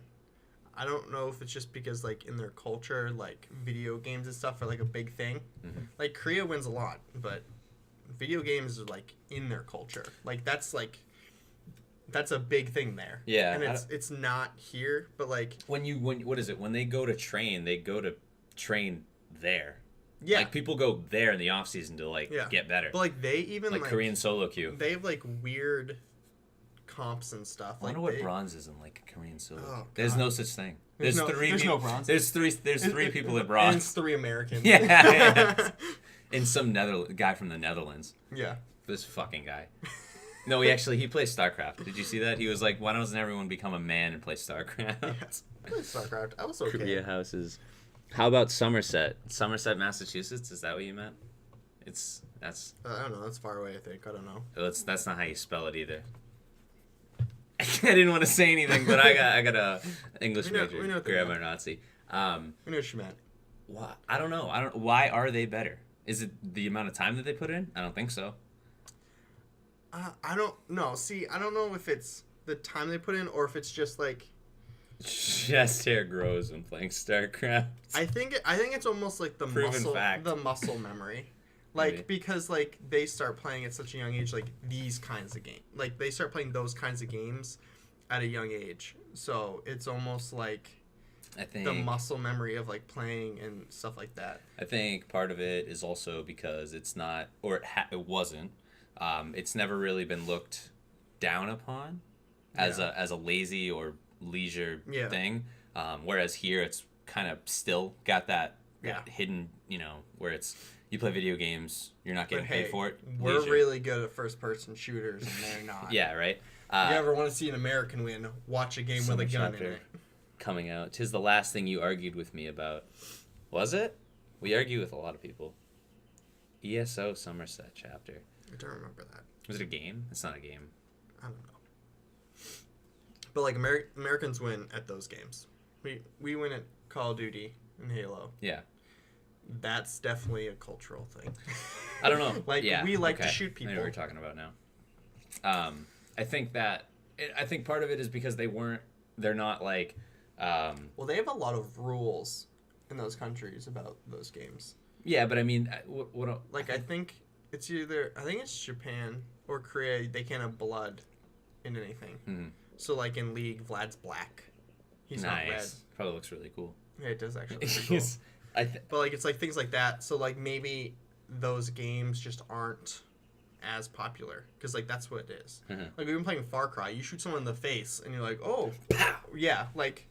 A: I don't know if it's just because, like, in their culture, like, video games and stuff are, like, a big thing. Mm-hmm. Like, Korea wins a lot, but video games are, like, in their culture. Like, that's a big thing there.
B: Yeah.
A: And it's not here, but, like...
B: What is it? When they go to train there.
A: Yeah.
B: Like, people go there in the off-season to, like, get better.
A: But, like, they even,
B: like Korean solo queue.
A: They have, like, weird... comps and stuff.
B: I wonder what bronze is in like a Korean solo. Oh, there's no such thing. There's no bronze. There's three people at bronze.
A: And it's 3 Americans.
B: Yeah. And some guy from the Netherlands.
A: Yeah.
B: This fucking guy. No, he plays StarCraft. Did you see that? He was like, why doesn't everyone become a man and play StarCraft?
A: Yes. I played StarCraft. I was okay.
B: Korea houses. How about Somerset? Somerset, Massachusetts? Is that what you meant? That's.
A: I don't know. That's far away. I think. I don't know.
B: That's not how you spell it either. I didn't want to say anything, but I got a English major, grammar Nazi.
A: We know what you meant.
B: I don't know. Why are they better? Is it the amount of time that they put in? I don't think so.
A: I don't know. See, I don't know if it's the time they put in or if it's just like
B: chest hair grows when playing StarCraft.
A: I think it's almost like the muscle memory. Like, maybe. Because, like, they start playing at such a young age, like, these kinds of games. Like, they start playing those kinds of games at a young age. So, it's almost like the muscle memory of, like, playing and stuff like that.
B: I think part of it is also because it's not, or it wasn't, it's never really been looked down upon as a lazy or leisure thing. Whereas here, it's kind of still got that hidden, where it's... You play video games, you're not getting paid for it.
A: We're really good at first-person shooters, and they're not.
B: Yeah, right?
A: If you ever want to see an American win, watch a game with a gun in it.
B: Coming out. 'Tis the last thing you argued with me about. Was it? We argue with a lot of people. ESO Somerset chapter.
A: I don't remember that.
B: Was it a game? It's not a game.
A: I don't know. But, like, Americans win at those games. We win at Call of Duty and Halo.
B: Yeah.
A: That's definitely a cultural thing.
B: I don't know.
A: We like to shoot people.
B: I know what you're talking about now. I think part of it is because they're not like...
A: well, they have a lot of rules in those countries about those games.
B: Yeah, but I mean...
A: I think it's Japan or Korea, they can't have blood in anything. Mm-hmm. So, like, in League, Vlad's black. He's not red.
B: Probably looks really cool.
A: Yeah, it does actually look cool. But, like, it's, like, things like that. So, like, maybe those games just aren't as popular. Because, like, that's what it is. Mm-hmm. Like, we've been playing Far Cry. You shoot someone in the face, and you're like, oh, pow! Yeah, like,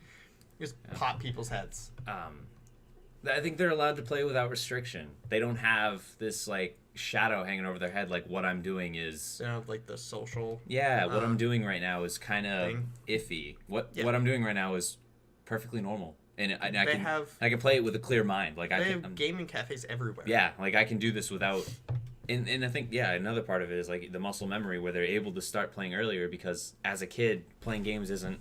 A: just pop people's heads.
B: I think they're allowed to play without restriction. They don't have this, like, shadow hanging over their head, like, what I'm doing is...
A: They don't have, like, the social...
B: Yeah, what I'm doing right now is kind of iffy. What I'm doing right now is perfectly normal. And I can play it with a clear mind. Like
A: they have gaming cafes everywhere.
B: Yeah, like I can do this without... And I think, another part of it is like the muscle memory where they're able to start playing earlier because as a kid, playing games isn't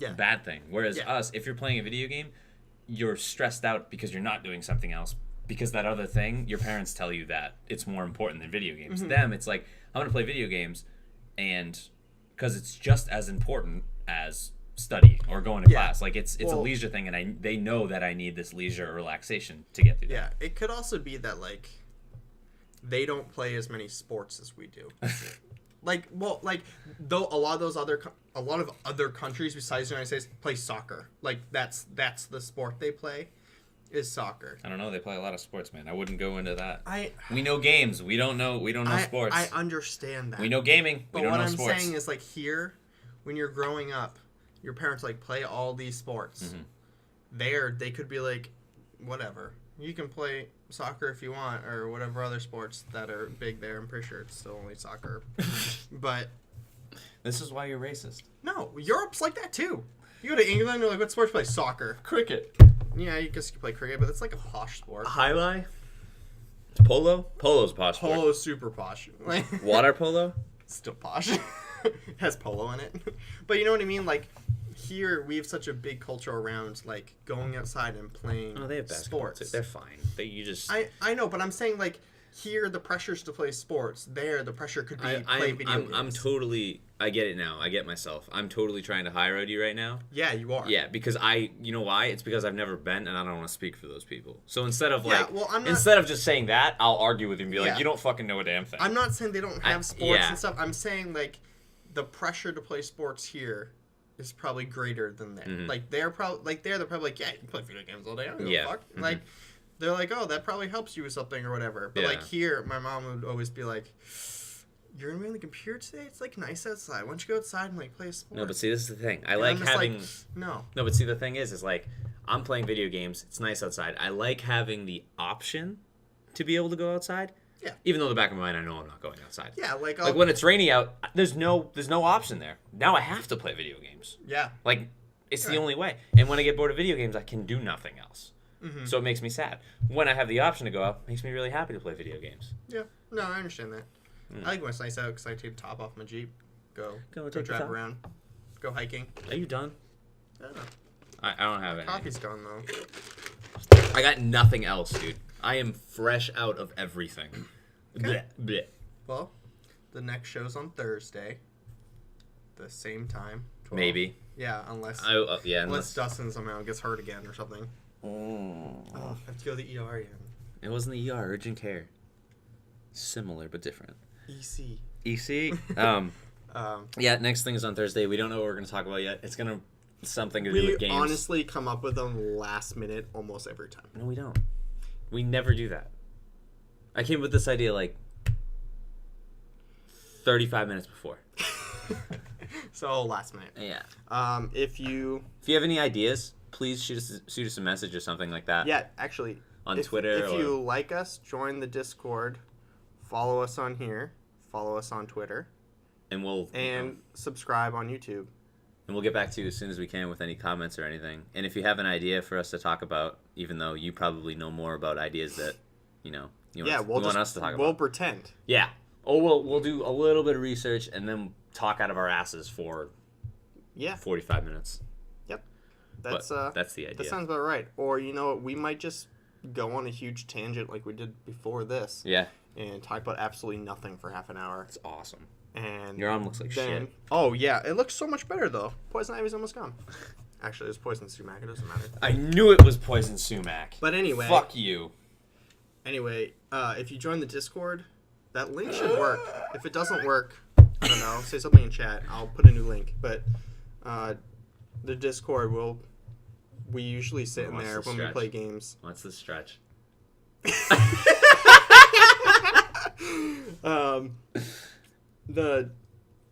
B: a bad thing. Whereas us, if you're playing a video game, you're stressed out because you're not doing something else. Because that other thing, your parents tell you that it's more important than video games. Mm-hmm. Them, it's like, I'm going to play video games and because it's just as important as... studying or going to class. Like it's a leisure thing, and they know that I need this leisure or relaxation to get through that.
A: Yeah, it could also be that like they don't play as many sports as we do. Though a lot of other countries besides the United States play soccer. Like that's the sport they play. is soccer.
B: I don't know. They play a lot of sports, man. I wouldn't go into that. We know games. We don't know sports.
A: I understand that.
B: We know gaming. We don't know sports.
A: But what I'm saying is, like, here, when you're growing up, your parents, like, play all these sports. Mm-hmm. There, they could be like, whatever. You can play soccer if you want, or whatever other sports that are big there. I'm pretty sure it's still only soccer. But
B: this is why you're racist.
A: No, Europe's like that too. You go to England, they're like, what sports play? Soccer.
B: Cricket.
A: Yeah, I guess you can play cricket, but it's like a posh sport.
B: Highlight? Polo? Polo's posh sport.
A: Polo's super posh.
B: Water polo?
A: Still posh. It has polo in it. But you know what I mean? Like, here we have such a big culture around, like, going outside and playing
B: they have
A: sports.
B: Too. They're fine.
A: I know, but I'm saying, like, here the pressure's to play sports. There, the pressure could be play video games.
B: I'm totally... I get it now. I get myself. I'm totally trying to high road you right now.
A: Yeah, you are.
B: Yeah, because you know why? It's because I've never been, and I don't want to speak for those people. So instead of instead of just saying that, I'll argue with you and be like, you don't fucking know a damn thing.
A: I'm not saying they don't have sports and stuff. I'm saying, like, the pressure to play sports here is probably greater than there. Mm-hmm. Like, they're probably like, yeah, you can play video games all day. I don't give a fuck. Mm-hmm. Like, they're like, oh, that probably helps you with something or whatever. But like here, my mom would always be like, you're gonna be on the computer today? It's like nice outside. Why don't you go outside and like play a sport?
B: No, but see, this is the thing. I like having
A: no,
B: but see, the thing is like, I'm playing video games. It's nice outside. I like having the option to be able to go outside. Yeah. Even though in the back of my mind, I know I'm not going outside.
A: Yeah, like
B: when it's rainy out, there's no option there. Now I have to play video games.
A: Yeah.
B: Like, it's the only way. And when I get bored of video games, I can do nothing else. Mm-hmm. So it makes me sad. When I have the option to go out, it makes me really happy to play video games.
A: Yeah. No, I understand that. I like when it's nice out because I take the top off my Jeep, go drive around, go hiking.
B: Are you done?
A: I don't know.
B: I don't have any.
A: Coffee's gone, though.
B: I got nothing else, dude. I am fresh out of everything.
A: Okay. Blech, blech. Well, the next show's on Thursday. The same time. 12.
B: Maybe.
A: Yeah, unless Dustin somehow gets hurt again or something. Oh, I have to go to the ER again.
B: It wasn't the ER, urgent care. Similar but different.
A: EC.
B: Yeah, next thing is on Thursday. We don't know what we're going to talk about yet. It's going to something to do with games.
A: We honestly come up with them last minute almost every time.
B: No, we don't. We never do that. I came up with this idea like 35 minutes before.
A: So last minute.
B: Yeah.
A: If you
B: have any ideas, please shoot us a message or something like that.
A: Yeah, actually.
B: On Twitter.
A: If you like us, join the Discord. Follow us on here. Follow us on Twitter.
B: And
A: subscribe on YouTube.
B: And we'll get back to you as soon as we can with any comments or anything. And if you have an idea for us to talk about, even though you probably know more about ideas that, you want us to talk about.
A: We'll pretend.
B: Yeah. Or we'll do a little bit of research and then talk out of our asses for 45 minutes.
A: Yep.
B: That's the idea.
A: That sounds about right. Or, we might just go on a huge tangent like we did before this.
B: Yeah.
A: And talk about absolutely nothing for half an hour.
B: It's awesome.
A: And
B: your arm looks like shit.
A: Oh, yeah. It looks so much better, though. Poison Ivy's almost gone. Actually, it's Poison Sumac. It doesn't matter.
B: I knew it was Poison Sumac.
A: But anyway.
B: Fuck you.
A: Anyway, if you join the Discord, that link should work. If it doesn't work, I don't know. Say something in chat. I'll put a new link. But the Discord, we usually sit in there when we play games.
B: What's the stretch?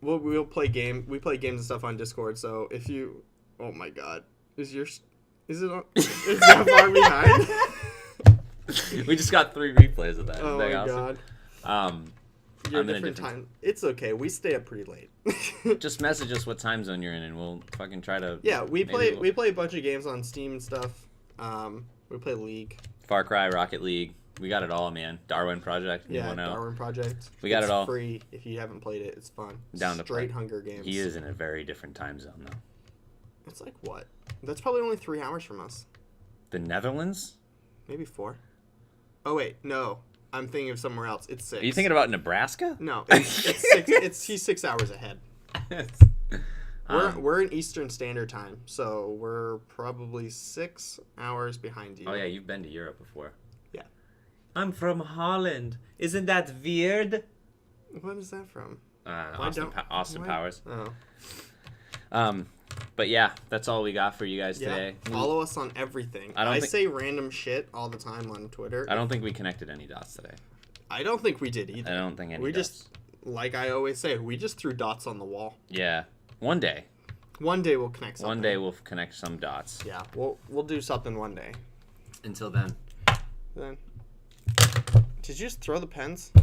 A: We'll play game. We play games and stuff on Discord. So if you, oh my god, is that far behind?
B: We just got 3 replays of that.
A: Oh my
B: god.
A: You're in a different time. It's okay. We stay up pretty late.
B: Just message us what time zone you're in, and we'll fucking try to.
A: Yeah, we play a bunch of games on Steam and stuff. We play League,
B: Far Cry, Rocket League. We got it all, man. Darwin Project.
A: Darwin Project.
B: We got it all.
A: It's free. If you haven't played it, it's fun.
B: Down to play.
A: Straight Hunger Games.
B: He is in a very different time zone, though.
A: It's like what? That's probably only 3 hours from us.
B: The Netherlands?
A: Maybe 4. Oh wait, no. I'm thinking of somewhere else. It's 6.
B: Are you thinking about Nebraska?
A: No, it's 6. He's 6 hours ahead. We're in Eastern Standard Time, so we're probably 6 hours behind you.
B: Oh yeah, you've been to Europe before.
A: Yeah.
B: I'm from Holland. Isn't that weird?
A: What is that from?
B: Austin Powers.
A: Oh.
B: But yeah, that's all we got for you guys today.
A: Follow us on everything. I say random shit all the time on Twitter.
B: I don't think we connected any dots today.
A: I don't think we did either.
B: I don't think any
A: We
B: dots.
A: just, like I always say, we just threw dots on the wall.
B: Yeah. One day.
A: One day we'll connect something.
B: One day we'll connect some dots.
A: Yeah, we'll do something one day.
B: Until then.
A: Did you just throw the pens?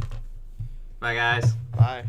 B: Bye, guys.
A: Bye.